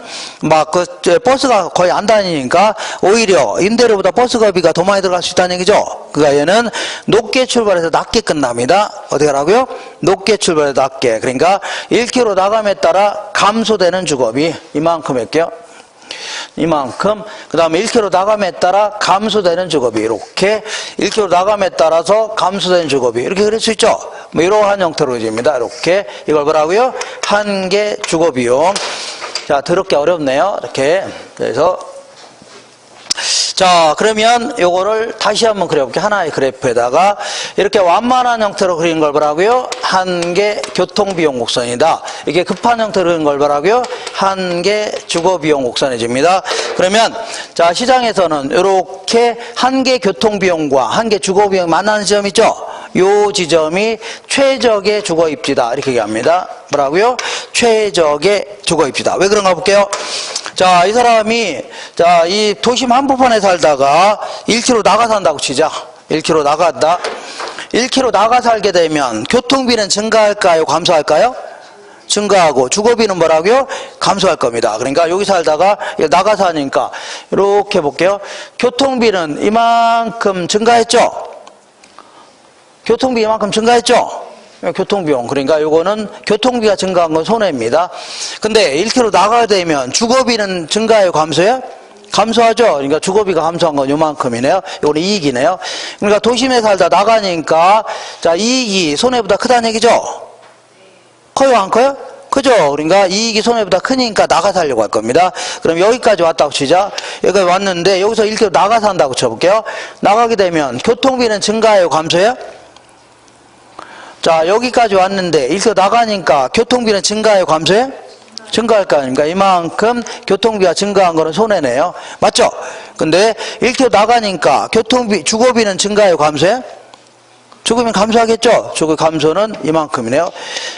버스가 거의 안 다니니까 오히려 임대료보다 버스비가 더 많이 들어갈 수 있다는 얘기죠? 그러니까 얘는 높게 출발해서 낮게 끝납니다. 어떻게 하라고요? 높게 출발해서 낮게. 그러니까 1km 나감에 따라 감소되는 주거비. 이만큼 할게요. 이만큼. 그 다음에 1km 나감에 따라 감소되는 주거비. 이렇게 1km 나감에 따라서 감소되는 주거비. 이렇게 그릴 수 있죠? 이러한 형태로 됩니다. 이렇게. 이걸 뭐라고요? 한계 주거비용. 자, 더럽게 어렵네요. 이렇게. 그래서 자, 그러면 요거를 다시 한번 그려볼게요. 하나의 그래프에다가 이렇게 완만한 형태로 그린 걸 뭐라고요? 한계 교통비용 곡선이다. 이게 급한 형태로 그린 걸 뭐라고요? 한계 주거비용 곡선해집니다. 그러면 자, 시장에서는 이렇게 한계 교통비용과 한계 주거비용이 만나는 지점 있죠? 요 지점이 최적의 주거입지다. 이렇게 얘기합니다. 뭐라고요? 최적의 주거입지다. 왜 그런가 볼게요. 자, 이 사람이 이 도심 한복판에 살다가 1km 나가 산다고 치자. 1km 나간다. 1km 나가 살게 되면 교통비는 증가할까요? 감소할까요? 증가하고 주거비는 뭐라고요? 감소할 겁니다. 그러니까 여기 살다가 나가 사니까 이렇게 볼게요. 교통비는 이만큼 증가했죠? 교통비 이만큼 증가했죠? 교통비용. 그러니까 요거는 교통비가 증가한 건 손해입니다. 근데 1km 나가야 되면 주거비는 증가해요? 감소해요? 감소하죠? 그러니까 주거비가 감소한 건 요만큼이네요. 요거는 이익이네요. 그러니까 도심에 살다 나가니까 자, 이익이 손해보다 크다는 얘기죠? 커요? 안 커요? 그죠? 그러니까 이익이 손해보다 크니까 나가 살려고 할 겁니다. 그럼 여기까지 왔다고 치자. 여기까지 왔는데 여기서 1km 나가 산다고 쳐볼게요. 나가게 되면 교통비는 증가해요? 감소해요? 자, 여기까지 왔는데 1km 나가니까 교통비는 증가해요? 감소해요? 증가할 거 아닙니까? 이만큼 교통비가 증가한 거는 손해네요. 맞죠? 근데 1km 나가니까 주거비는 증가해요? 감소해요? 주거비는 감소하겠죠? 주거 감소는 이만큼이네요.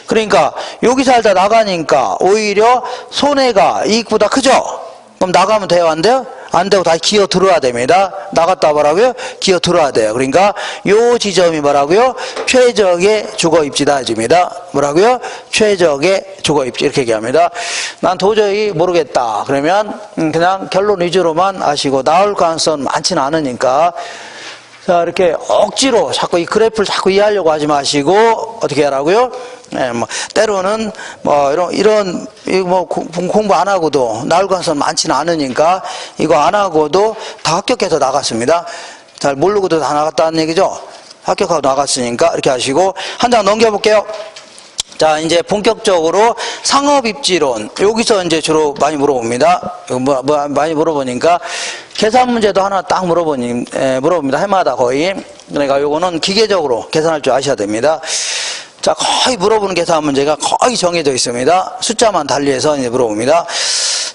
그러니까 여기 살다 나가니까 오히려 손해가 이익보다 크죠? 그럼 나가면 돼요? 안 돼요? 안 되고 다시 기어 들어와야 됩니다. 나갔다 뭐라고요? 기어 들어와야 돼요. 그러니까 요 지점이 뭐라고요? 최적의 주거입지다 해줍니다. 뭐라고요? 최적의 주거입지 이렇게 얘기합니다. 난 도저히 모르겠다. 그러면 그냥 결론 위주로만 아시고 나올 가능성 많지는 않으니까 자, 이렇게 억지로 자꾸 이 그래프를 자꾸 이해하려고 하지 마시고 어떻게 하라고요? 때로는 이런 공부 안 하고도 나올 가능성 많지는 않으니까 이거 안 하고도 다 합격해서 나갔습니다. 잘 모르고도 다 나갔다는 얘기죠. 합격하고 나갔으니까 이렇게 하시고 한 장 넘겨볼게요. 자, 이제 본격적으로 상업입지론. 여기서 이제 주로 많이 물어봅니다. 많이 물어보니까 계산 문제도 하나 딱 물어봅니다. 해마다 거의. 그러니까 요거는 기계적으로 계산할 줄 아셔야 됩니다. 자, 거의 물어보는 계산 문제가 거의 정해져 있습니다. 숫자만 달리해서 이제 물어봅니다.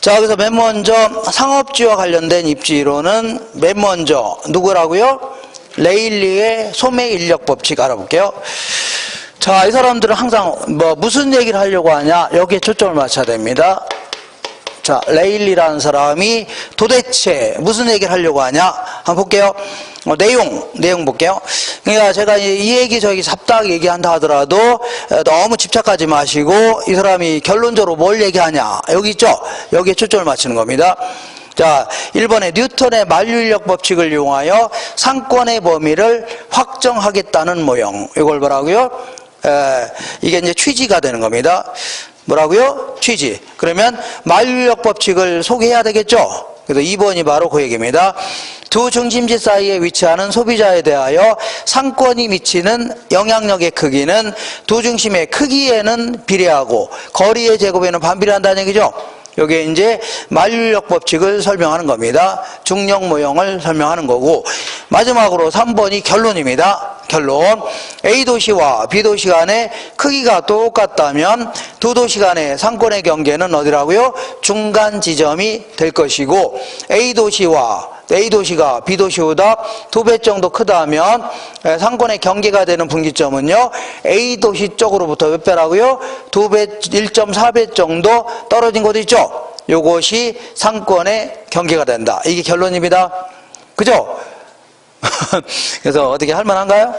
자, 그래서 맨 먼저 상업지와 관련된 입지론은 맨 먼저 누구라고요? 레일리의 소매인력 법칙 알아볼게요. 자, 이 사람들은 항상 무슨 얘기를 하려고 하냐? 여기에 초점을 맞춰야 됩니다. 자, 레일리라는 사람이 도대체 무슨 얘기를 하려고 하냐? 한번 볼게요. 내용 볼게요. 그러니까 제가 이 얘기 저기 잡다하게 얘기한다 하더라도 너무 집착하지 마시고 이 사람이 결론적으로 뭘 얘기하냐? 여기 있죠? 여기에 초점을 맞추는 겁니다. 자, 1번에 뉴턴의 만류인력 법칙을 이용하여 상권의 범위를 확정하겠다는 모형. 이걸 뭐라고요? 이게 이제 취지가 되는 겁니다. 뭐라고요? 취지. 그러면 만류인력 법칙을 소개해야 되겠죠? 그래서 2번이 바로 그 얘기입니다. 두 중심지 사이에 위치하는 소비자에 대하여 상권이 미치는 영향력의 크기는 두 중심의 크기에는 비례하고 거리의 제곱에는 반비례한다는 얘기죠. 여기에 이제 만류인력 법칙을 설명하는 겁니다. 중력 모형을 설명하는 거고, 마지막으로 3번이 결론입니다. 결론. A 도시와 B 도시 간의 크기가 똑같다면 두 도시 간의 상권의 경계는 어디라고요? 중간 지점이 될 것이고, A 도시가 B 도시보다 2배 정도 크다면 상권의 경계가 되는 분기점은요, A 도시 쪽으로부터 몇 배라고요? 2배, 1.4배 정도 떨어진 곳 있죠? 요것이 상권의 경계가 된다. 이게 결론입니다. 그죠? 그래서 어떻게 할 만한가요?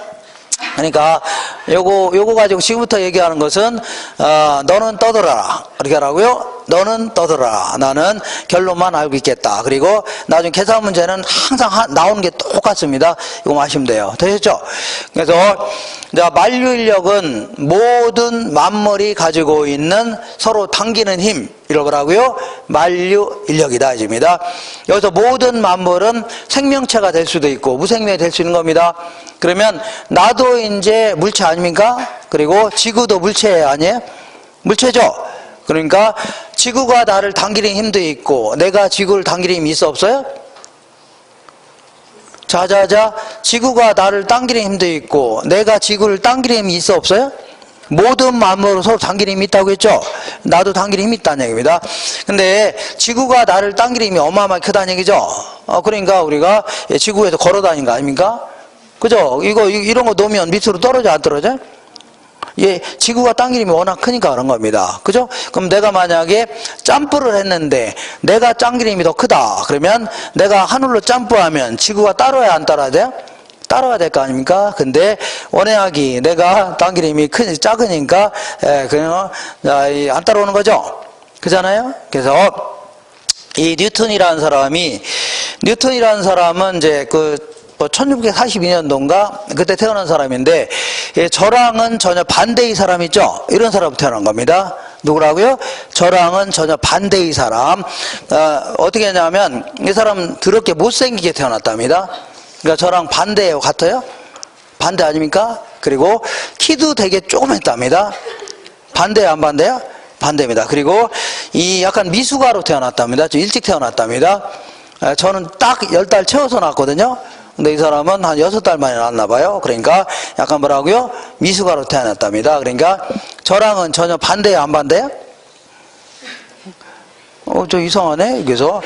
그러니까 요거 가지고 지금부터 얘기하는 것은 너는 떠들어라. 이렇게 하라고요. 너는 떠들어라. 나는 결론만 알고 있겠다. 그리고 나중에 계산 문제는 항상 나오는 게 똑같습니다. 이거 아시면 돼요. 되셨죠? 그래서 만류인력은 모든 만물이 가지고 있는 서로 당기는 힘, 이런 거라고요. 만류인력이다 이겁니다. 여기서 모든 만물은 생명체가 될 수도 있고 무생명이 될 수 있는 겁니다. 그러면 나도 이제 물체 아닙니까? 그리고 지구도 물체 아니에요? 물체죠? 그러니까 지구가 나를 당기는 힘도 있고 내가 지구를 당기는 힘이 있어 없어요? 자자자, 지구가 나를 당기는 힘도 있고 내가 지구를 당기는 힘이 있어 없어요? 모든 만물은 서로 당기는 힘이 있다고 했죠? 나도 당기는 힘이 있다는 얘기입니다. 근데 지구가 나를 당기는 힘이 어마어마하게 크다는 얘기죠? 그러니까 우리가 지구에서 걸어 다니는 거 아닙니까? 그죠? 이런 거 놓으면 밑으로 떨어져 안 떨어져? 예, 지구가 당기는 힘이 워낙 크니까 그런 겁니다. 그죠? 그럼 내가 만약에 점프를 했는데 내가 당기는 힘이 더 크다. 그러면 내가 하늘로 점프하면 지구가 따라야 안 따라야 돼요? 따라야 될 거 아닙니까? 근데 원해하기 내가 당기는 힘이 작으니까 그냥 안 따라오는 거죠? 그잖아요? 그래서 이 뉴턴이라는 사람은 이제 1642년도인가 그때 태어난 사람인데 저랑은 전혀 반대의 사람 있죠? 이런 사람부터 태어난 겁니다. 누구라고요? 저랑은 전혀 반대의 사람. 어떻게 했냐면 이 사람 더럽게 못생기게 태어났답니다. 그러니까 저랑 반대예요. 같아요? 반대 아닙니까? 그리고 키도 되게 조그맸답니다. 반대예요? 안 반대요? 반대입니다. 그리고 이 약간 미숙아로 태어났답니다. 좀 일찍 태어났답니다. 저는 딱 10달 채워서 낳았거든요. 근데 이 사람은 한 6달 만에 낳았나 봐요. 그러니까 약간 뭐라고요? 미숙아로 태어났답니다. 그러니까 저랑은 전혀 반대예요? 안 반대요? 좀 이상하네. 그래서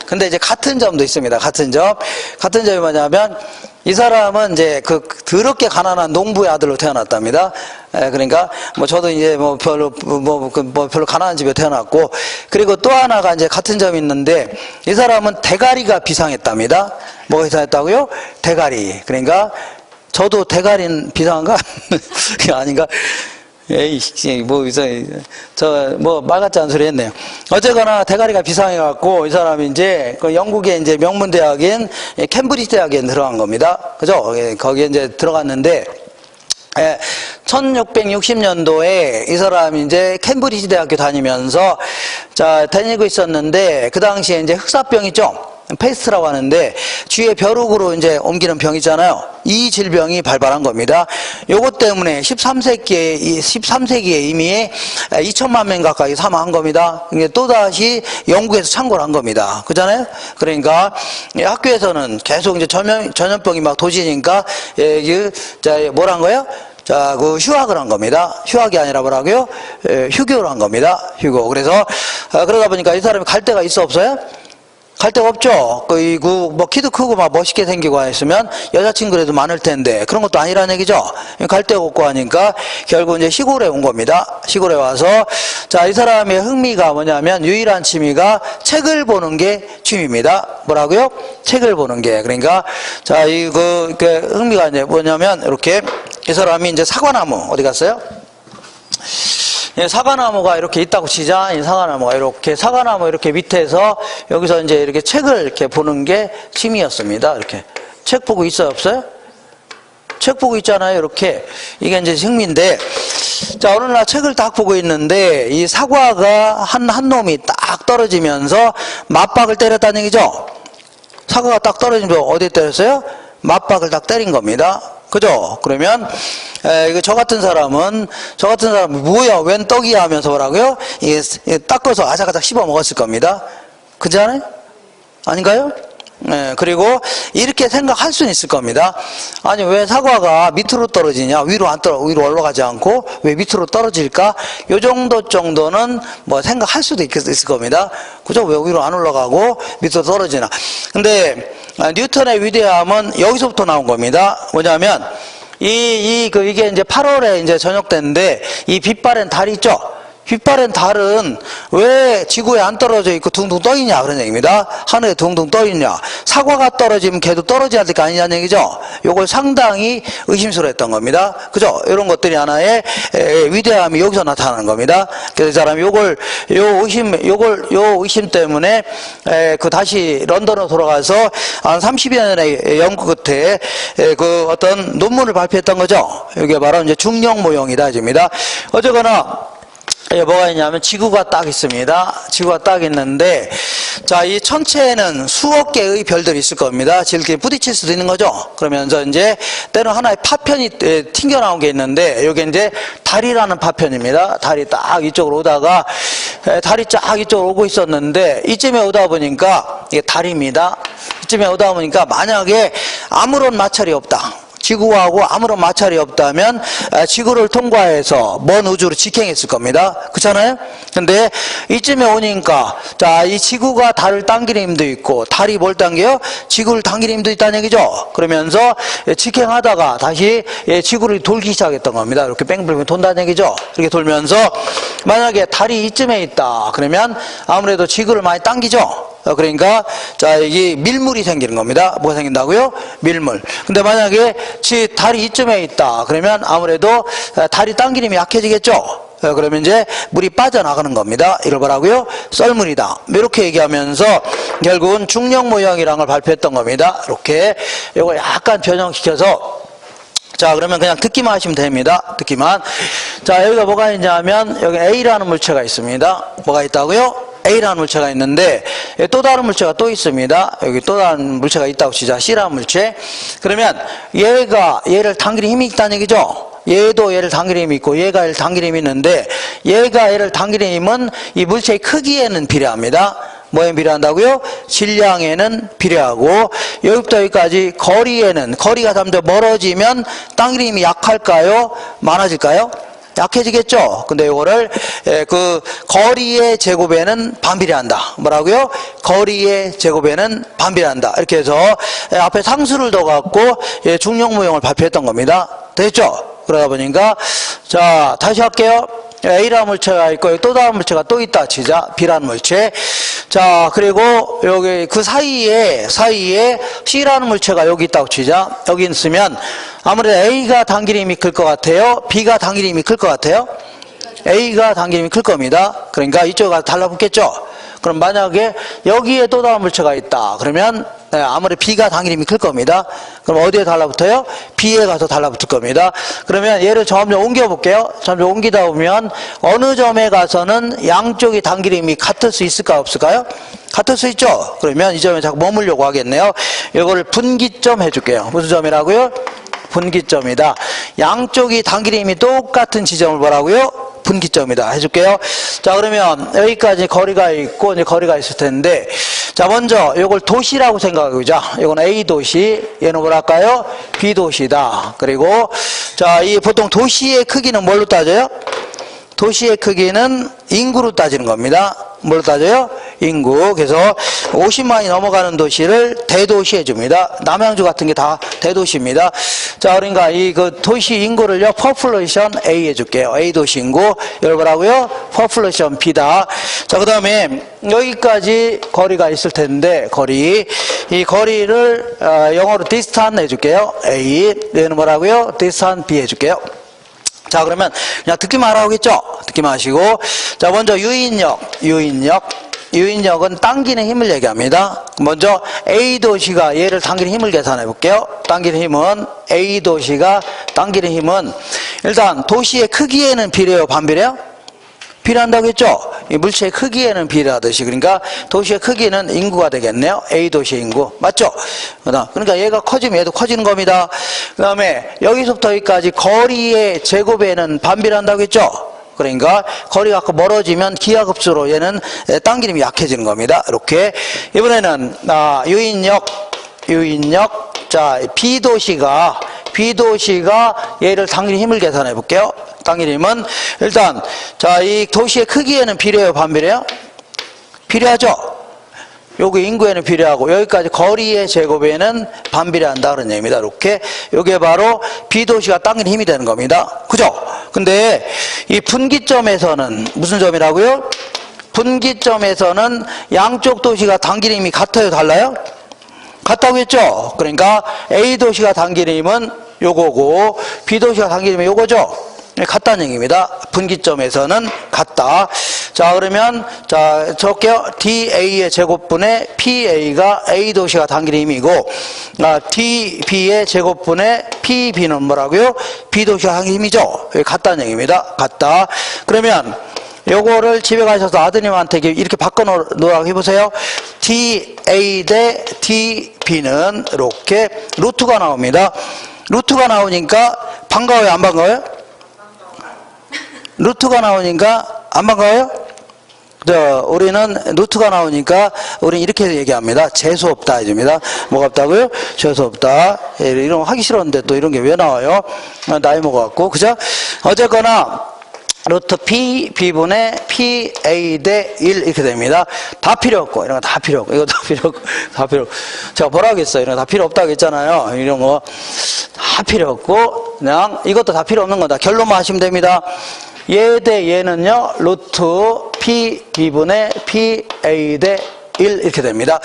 근데 이제 같은 점도 있습니다. 같은 점이 뭐냐면 이 사람은 이제 더럽게 가난한 농부의 아들로 태어났답니다. 그러니까 저도 이제 별로 가난한 집에 태어났고, 그리고 또 하나가 이제 같은 점이 있는데 이 사람은 대가리가 비상했답니다. 뭐가 비상했다고요? 대가리. 그러니까 저도 대가리는 비상한가? 아닌가? 에이, 말 같지 않은 소리 했네요. 어쨌거나 대가리가 비상해갖고 이 사람이 이제 영국의 이제 명문대학인 캠브리지 대학에 들어간 겁니다. 그죠? 거기에 이제 들어갔는데 1660년도에 이 사람이 이제 캠브리지 대학교 다니면서 다니고 있었는데 그 당시에 이제 흑사병 있죠? 페스트라고 하는데 쥐의 벼룩으로 이제 옮기는 병 있잖아요. 이 질병이 발발한 겁니다. 요것 때문에 13세기에 이미 2천만 명 가까이 사망한 겁니다. 또다시 영국에서 창궐한 겁니다. 그잖아요? 그러니까 학교에서는 계속 이제 전염병이 막 도지니까 뭐란 거예요? 휴학을 한 겁니다. 휴학이 아니라 뭐라고요? 휴교를 한 겁니다. 휴교. 그래서 그러다 보니까 이 사람이 갈 데가 있어 없어요? 갈 데가 없죠. 키도 크고 막 멋있게 생기고 했으면 여자친구라도 많을 텐데 그런 것도 아니라는 얘기죠. 갈 데가 없고 하니까 결국 이제 시골에 온 겁니다. 시골에 와서 이 사람의 흥미가 뭐냐면 유일한 취미가 책을 보는 게 취미입니다. 뭐라고요? 책을 보는 게. 그러니까 흥미가 이제 뭐냐면 이렇게 이 사람이 이제 사과나무 어디 갔어요? 사과나무가 이렇게 있다고 치자. 이 사과나무 이렇게 밑에서 여기서 이제 이렇게 책을 이렇게 보는 게 취미였습니다. 이렇게 책 보고 있어요, 없어요? 책 보고 있잖아요. 이렇게 이게 이제 흥미인데 자, 어느 날 책을 딱 보고 있는데 이 사과가 한 놈이 딱 떨어지면서 맞박을 때렸다는 얘기죠. 사과가 딱 떨어지면서 어디에 때렸어요? 맞박을 딱 때린 겁니다. 그죠? 그러면 이거 저 같은 사람은 뭐야 웬 떡이야 하면서 뭐라고요? 이게 닦아서 아작아작 씹어 먹었을 겁니다. 그렇지 않아요? 아닌가요? 그리고 이렇게 생각할 수는 있을 겁니다. 아니 왜 사과가 밑으로 떨어지냐, 위로 위로 올라가지 않고 왜 밑으로 떨어질까? 요 정도는 뭐 생각할 수도 있을 겁니다. 그죠? 왜 위로 안 올라가고 밑으로 떨어지나? 근데 뉴턴의 위대함은 여기서부터 나온 겁니다. 뭐냐면 이게 이제 8월에 이제 저녁 때인데 이 빛바랜 달이 있죠? 빛바랜 달은 왜 지구에 안 떨어져 있고 둥둥 떠 있냐 그런 얘기입니다. 하늘에 둥둥 떠 있냐. 사과가 떨어지면 걔도 떨어져야 될 거 아니냐는 얘기죠. 요걸 상당히 의심스러웠던 겁니다. 그죠? 이런 것들이 하나의 위대함이 여기서 나타나는 겁니다. 그래서 이 사람이 요 의심 때문에 다시 런던으로 돌아가서 한 30여 년의 연구 끝에 그 어떤 논문을 발표했던 거죠. 이게 바로 이제 중력 모형이다 입니다. 어쨌거나 뭐가 있냐면 지구가 딱 있습니다. 지구가 딱 있는데 자, 이 천체에는 수억 개의 별들이 있을 겁니다. 이렇게 부딪힐 수도 있는 거죠. 그러면서 이제 때로 하나의 파편이 튕겨 나온 게 있는데 이게 이제 달이라는 파편입니다. 달이 딱 이쪽으로 오다가 달이 쫙 이쪽으로 오고 있었는데 이쯤에 오다 보니까 이게 달입니다. 이쯤에 오다 보니까 만약에 아무런 마찰이 없다. 지구하고 아무런 마찰이 없다면 지구를 통과해서 먼 우주로 직행했을 겁니다. 그렇잖아요? 근데 이쯤에 오니까 자, 이 지구가 달을 당기는 힘도 있고 달이 뭘 당겨요? 지구를 당기는 힘도 있다는 얘기죠. 그러면서 직행하다가 다시 지구를 돌기 시작했던 겁니다. 이렇게 뺑뺑뺑 돈다는 얘기죠. 이렇게 돌면서 만약에 달이 이쯤에 있다 그러면 아무래도 지구를 많이 당기죠. 그러니까 자, 이게 밀물이 생기는 겁니다. 뭐가 생긴다고요? 밀물. 근데 만약에 달이 이쯤에 있다 그러면 아무래도 달이 당기는 힘이 약해지겠죠. 그러면 이제 물이 빠져나가는 겁니다. 이걸 뭐라고요? 썰물이다. 이렇게 얘기하면서 결국은 중력 모형이라는 걸 발표했던 겁니다. 이렇게 이걸 약간 변형시켜서 자, 그러면 그냥 듣기만 하시면 됩니다. 듣기만. 자, 여기가 뭐가 있냐면 여기 A라는 물체가 있습니다. 뭐가 있다고요? A라는 물체가 있는데 또 다른 물체가 또 있습니다. 여기 또 다른 물체가 있다고 치자. C라는 물체. 그러면 얘를 당기는 힘이 있다는 얘기죠. 얘도 얘를 당기는 힘이 있고 얘가 얘를 당기는 힘이 있는데 얘가 얘를 당기는 힘은 이 물체의 크기에는 비례합니다. 뭐에 비례한다고요? 질량에는 비례하고 여기부터 여기까지 거리가 점점 멀어지면 당기는 힘이 약할까요? 많아질까요? 약해지겠죠. 근데 이거를 그 거리의 제곱에는 반비례한다. 뭐라고요? 거리의 제곱에는 반비례한다. 이렇게 해서 앞에 상수를 더 갖고 중력 모형을 발표했던 겁니다. 됐죠? 그러다 보니까 자, 다시 할게요. A라는 물체가 있고 또 다른 물체가 또 있다 치자. B라는 물체. 자, 그리고 여기 그 사이에 C라는 물체가 여기 있다고 치자. 여기 있으면 아무래도 A가 당기는 힘이 클 것 같아요? B가 당기는 힘이 클 것 같아요? A가 당기는 힘이 클 겁니다. 그러니까 이쪽에 가서 달라붙겠죠? 그럼 만약에 여기에 또 다른 물체가 있다. 그러면 아무래도 B가 당기는 힘이 클 겁니다. 그럼 어디에 달라붙어요? B에 가서 달라붙을 겁니다. 그러면 얘를 점점 옮겨볼게요. 점점 옮기다 보면 어느 점에 가서는 양쪽이 당기는 힘이 같을 수 있을까요? 없을까요? 같을 수 있죠? 그러면 이 점에 자꾸 머물려고 하겠네요. 이거를 분기점 해줄게요. 무슨 점이라고요? 분기점이다. 양쪽이 당기는 힘이 똑같은 지점을 뭐라고요? 분기점이다. 해줄게요. 자, 그러면 여기까지 거리가 있고 이제 거리가 있을 텐데 자, 먼저 이걸 도시라고 생각하자. 이건 A 도시, 얘는 뭐랄까요? B 도시다. 그리고 자, 이 보통 도시의 크기는 뭘로 따져요? 도시의 크기는 인구로 따지는 겁니다. 뭘로 따져요? 인구. 그래서 50만이 넘어가는 도시를 대도시 해줍니다. 남양주 같은 게 다 대도시입니다. 자, 그러니까 이 그 도시 인구를요, population A 해줄게요. A 도시 인구. 이걸 뭐라고요? population B다. 자, 그 다음에 여기까지 거리가 있을 텐데, 이 거리를 영어로 distance 해줄게요. A. 얘는 뭐라고요? distance B 해줄게요. 자, 그러면 그냥 듣기만 하라고겠죠? 듣기만 하시고. 자, 먼저 유인력은 당기는 힘을 얘기합니다. 먼저 A 도시가 얘를 당기는 힘을 계산해 볼게요. 당기는 힘은 A 도시가 당기는 힘은 일단 도시의 크기에는 비례해요, 반비례요? 비례한다고 했죠? 이 물체의 크기에는 비례하듯이. 그러니까 도시의 크기는 인구가 되겠네요. A 도시의 인구. 맞죠? 그러니까 얘가 커지면 얘도 커지는 겁니다. 그 다음에 여기서부터 여기까지 거리의 제곱에는 반비례한다고 했죠? 그러니까 거리가 멀어지면 기하급수로 얘는 당기림이 약해지는 겁니다. 이렇게. 이번에는 유인력. 자, B도시가 얘를 당기는 힘을 계산해 볼게요. 당기는 힘은 일단 자, 이 도시의 크기에는 비례해요, 반비례요? 비례하죠? 여기 인구에는 비례하고 여기까지 거리의 제곱에는 반비례한다 그런 얘기입니다. 이렇게 요게 바로 B도시가 당기는 힘이 되는 겁니다. 그죠? 근데 이 분기점에서는 무슨 점이라고요? 분기점에서는 양쪽 도시가 당기는 힘이 같아요, 달라요? 같다고 했죠? 그러니까 A도시가 당기는 힘은 요거고 B도시가 당기는 힘은 요거죠? 같다는 얘기입니다. 분기점에서는 같다. 자, 그러면 자, 적게요. DA의 제곱분의 PA가 A도시가 당기는 힘이고 DB의 제곱분의 PB는 뭐라고요? B도시가 당기는 힘이죠? 같다는 얘기입니다. 같다. 그러면 요거를 집에 가셔서 아드님한테 이렇게 바꿔 놓으라고 해보세요. DA 대 DB는 이렇게 루트가 나옵니다. 루트가 나오니까 반가워요, 안 반가워요? 루트가 나오니까 안 반가워요? 우리는 루트가 나오니까 우리는 이렇게 얘기합니다. 재수 없다 해줍니다. 뭐가 없다고요? 재수 없다. 이런 거 하기 싫었는데 또 이런 게 왜 나와요? 나이 먹어갖고. 그죠? 어쨌거나 루트 P, B분의 PA 대 1 이렇게 됩니다. 다 필요 없고, 이런 거 다 필요 없고, 이거 다 필요 없고, 다 필요 없고. 제가 뭐라 하겠어요? 이런 거 다 필요 없다고 했잖아요. 이런 거 다 필요 없고, 그냥 이것도 다 필요 없는 거다. 결론만 하시면 됩니다. 얘 대 얘는요, 루트 P, B분의 PA 대 1 이렇게 됩니다.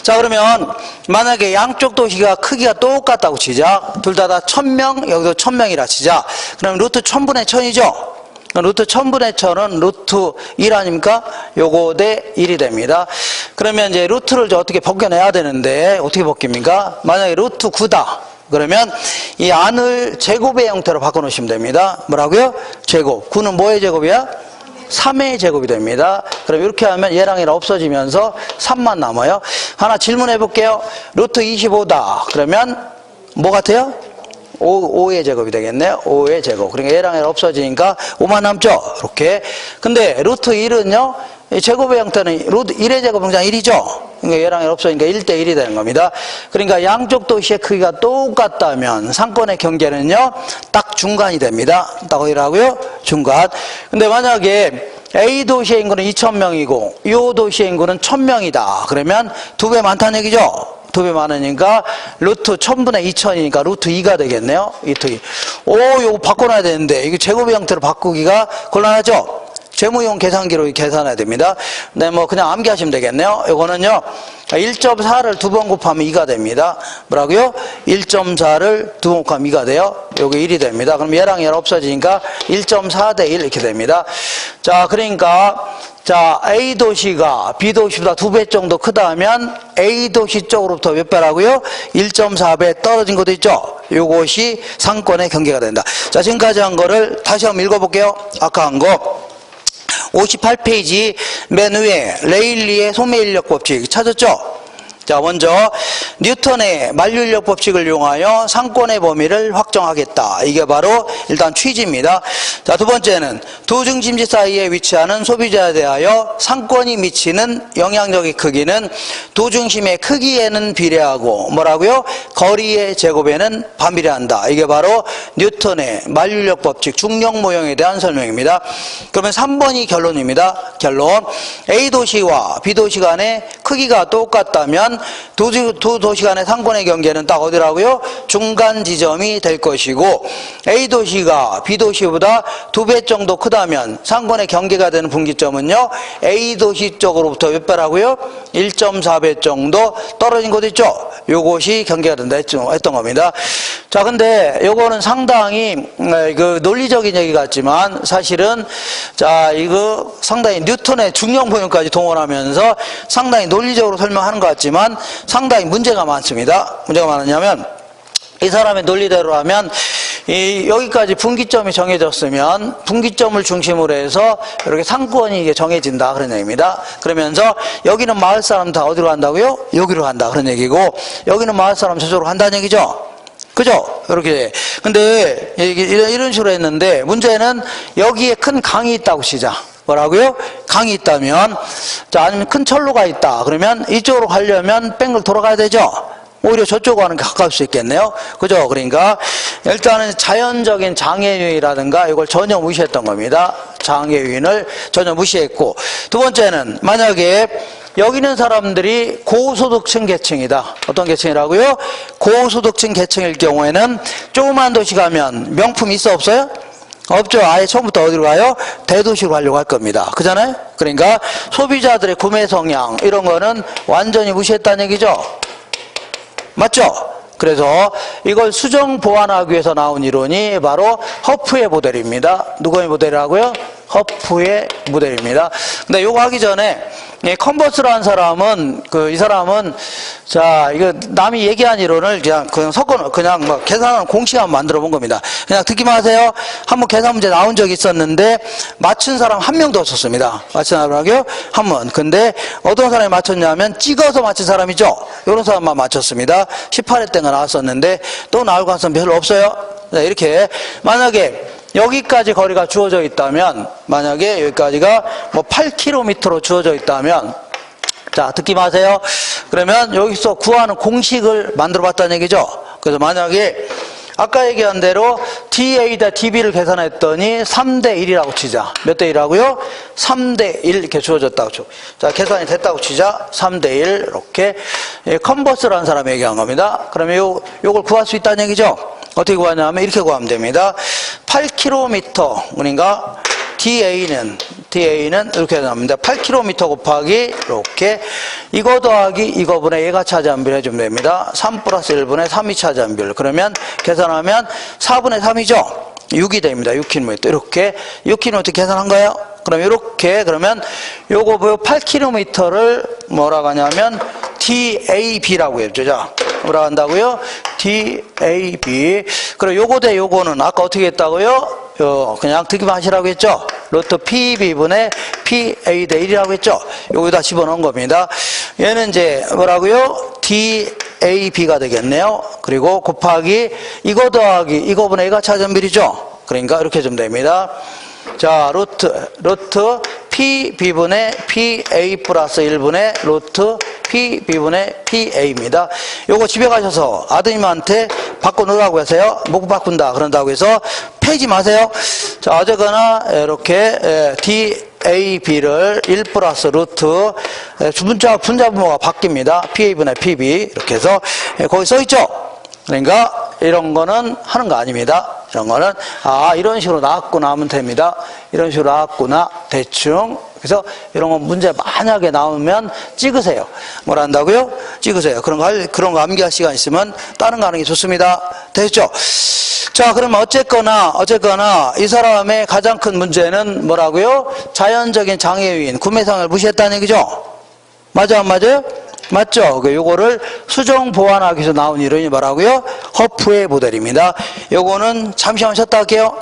자, 그러면 만약에 양쪽 도시가 크기가 똑같다고 치자. 둘 다 1000명, 여기도 1000명이라 치자. 그럼 루트 1000분의 1000이죠? 루트 1000분의 1000은 루트 1 아닙니까? 요거 대 1이 됩니다. 그러면 이제 루트를 어떻게 벗겨내야 되는데, 어떻게 벗깁니까? 만약에 루트 9다. 그러면 이 안을 제곱의 형태로 바꿔놓으시면 됩니다. 뭐라고요? 제곱. 9는 뭐의 제곱이야? 3의 제곱이 됩니다. 그럼 이렇게 하면 얘랑 얘랑 없어지면서 3만 남아요. 하나 질문해 볼게요. 루트 25다. 그러면 뭐 같아요? 5의 제곱이 되겠네요. 5의 제곱. 그러니까 얘랑 얘랑 없어지니까 5만 남죠? 이렇게. 근데 루트 1은요, 제곱의 형태는 루트 1의 제곱 항상 1이죠? 그러니까 얘랑 얘랑 없어지니까 1대 1이 되는 겁니다. 그러니까 양쪽 도시의 크기가 똑같다면 상권의 경계는요, 딱 중간이 됩니다. 딱 어디라고요? 중간. 근데 만약에 A 도시의 인구는 2000명이고, 이 도시의 인구는 1000명이다. 그러면 2배 많다는 얘기죠? 2배 많으니까 루트 1000분의 2000이니까 루트 2가 되겠네요. 루트 2. 요거 바꿔놔야 되는데 이거 제곱의 형태로 바꾸기가 곤란하죠? 재무용 계산기로 계산해야 됩니다. 네, 뭐 그냥 암기하시면 되겠네요. 요거는요, 1.4를 2번 곱하면 2가 됩니다. 뭐라고요? 1.4를 2번 곱하면 2가 돼요. 요게 1이 됩니다. 그럼 얘랑 얘랑 없어지니까 1.4 대 1 이렇게 됩니다. 자, 그러니까 자, A도시가 B도시보다 2배 정도 크다 하면 A도시 쪽으로부터 몇 배라고요? 1.4배 떨어진 것도 있죠? 요것이 상권의 경계가 된다. 자, 지금까지 한 거를 다시 한번 읽어볼게요. 아까 한 거. 58페이지 맨 위에 레일리의 소매인력 법칙 찾았죠? 자, 먼저 뉴턴의 만류인력 법칙을 이용하여 상권의 범위를 확정하겠다. 이게 바로 일단 취지입니다. 자, 두 번째는 두 중심지 사이에 위치하는 소비자에 대하여 상권이 미치는 영향력의 크기는 두 중심의 크기에는 비례하고 뭐라고요? 거리의 제곱에는 반비례한다. 이게 바로 뉴턴의 만류인력 법칙 중력 모형에 대한 설명입니다. 그러면 3번이 결론입니다. 결론. A도시와 B도시 간의 크기가 똑같다면 두 도시 간의 상권의 경계는 딱 어디라고요? 중간 지점이 될 것이고, A도시가 B도시보다 2배 정도 크다면 상권의 경계가 되는 분기점은요, A도시 쪽으로부터 몇 배라고요? 1.4배 정도 떨어진 곳 있죠? 요것이 경계가 된다 했던 겁니다. 자, 근데 요거는 상당히 그 논리적인 얘기 같지만 사실은 자, 이거 상당히 뉴턴의 중력 모형까지 동원하면서 상당히 논리적으로 설명하는 것 같지만 상당히 문제가 많습니다. 문제가 많으냐면 이 사람의 논리대로 하면 여기까지 분기점이 정해졌으면 분기점을 중심으로 해서 이렇게 상권이 이게 정해진다 그런 얘기입니다. 그러면서 여기는 마을 사람 다 어디로 간다고요? 여기로 간다 그런 얘기고, 여기는 마을 사람 저쪽으로 간다는 얘기죠. 그죠? 이렇게. 근데 이런 식으로 했는데, 문제는 여기에 큰 강이 있다고 치자. 뭐라고요? 강이 있다면, 자, 아니면 큰 철로가 있다. 그러면 이쪽으로 가려면 뺑글 돌아가야 되죠? 오히려 저쪽으로 가는 게 가까울 수 있겠네요. 그죠? 그러니까, 일단은 자연적인 장애 요인이라든가 이걸 전혀 무시했던 겁니다. 장애 요인을 전혀 무시했고, 두 번째는 만약에 여기 있는 사람들이 고소득층 계층이다. 어떤 계층이라고요? 고소득층 계층일 경우에는 조그만 도시 가면 명품 있어 없어요? 없죠. 아예 처음부터 어디로 가요? 대도시로 가려고 할 겁니다. 그잖아요? 그러니까 소비자들의 구매 성향 이런 거는 완전히 무시했다는 얘기죠. 맞죠? 그래서 이걸 수정 보완하기 위해서 나온 이론이 바로 허프의 모델입니다. 누구의 모델이라고요? 허프의 모델입니다. 근데 요거 하기 전에 컨버스라는 사람은 이 사람은 자 이거 남이 얘기한 이론을 그냥 섞어 그냥 막 계산하는 공식 한번 만들어 본 겁니다. 그냥 듣기만 하세요. 한번 계산 문제 나온 적이 있었는데 맞춘 사람 한 명도 없었습니다. 맞춘 사람이요? 한 번. 근데 어떤 사람이 맞췄냐면 찍어서 맞춘 사람이죠. 이런 사람만 맞췄습니다. 18회 때가 나왔었는데 또 나올 가능성 별로 없어요. 네, 이렇게 만약에 여기까지 거리가 주어져 있다면, 만약에 여기까지가 뭐 8km로 주어져 있다면, 자, 듣기만 하세요. 그러면 여기서 구하는 공식을 만들어 봤다는 얘기죠. 그래서 만약에 아까 얘기한 대로 DA 대 DB를 계산했더니 3대 1이라고 치자. 몇 대 1이라고요? 3대 1 이렇게 주어졌다고 쳐. 자, 계산이 됐다고 치자. 3대 1 이렇게. 컨버스라는 사람이 얘기한 겁니다. 그러면 요걸 구할 수 있다는 얘기죠. 어떻게 구하냐면 이렇게 구하면 됩니다. 8km 그러니까 DA는 이렇게 나옵니다. 8km 곱하기 이렇게 이거 더하기 이거분의 얘가 차지한 비율 해주면 됩니다. 3 플러스 1분의 3이 차지한 비율. 그러면 계산하면 4분의 3이죠. 6이 됩니다. 6km 이렇게 6km 계산한 거예요. 그럼 이렇게 그러면 요거 8km를 뭐라고 하냐면 DAB라고 해요. 자, 뭐라고 한다고요? DAB. 그럼 요거 대 요거는 아까 어떻게 했다고요? 그냥 듣기만 하시라고 했죠? 루트 PB분의 PA 대 1이라고 했죠? 여기다 집어넣은 겁니다. 얘는 이제 뭐라고요? DAB가 되겠네요. 그리고 곱하기 이거 더하기 이거분의 A가 차전비율이죠? 그러니까 이렇게 해주면 됩니다. 자, 루트 PB분의 PA 플러스 1분의 루트 PB분의 PA입니다. 요거 집에 가셔서 아드님한테 바꿔놓으라고 하세요. 못 바꾼다 그런다고 해서 패지 마세요. 자, 어쨌거나 이렇게 DAB를 1 플러스 루트 분자분모가 바뀝니다. PA분의 PB 이렇게 해서 거기 써있죠. 그러니까 이런 거는 하는 거 아닙니다. 이런 거는 이런 식으로 나왔구나 하면 됩니다. 이런 식으로 나왔구나 대충. 그래서 이런 거 문제 만약에 나오면 찍으세요. 뭘 한다고요? 찍으세요. 그런 거 암기할 시간 있으면 다른 거 하는 게 좋습니다. 됐죠? 자, 그러면 어쨌거나 이 사람의 가장 큰 문제는 뭐라고요? 자연적인 장애 요인, 구매상을 무시했다는 얘기죠? 맞아, 안 맞아요? 맞죠? 요거를 수정 보완하기 위해서 나온 이론이 뭐라고요? 허프의 모델입니다. 요거는 잠시만 쉬었다 할게요.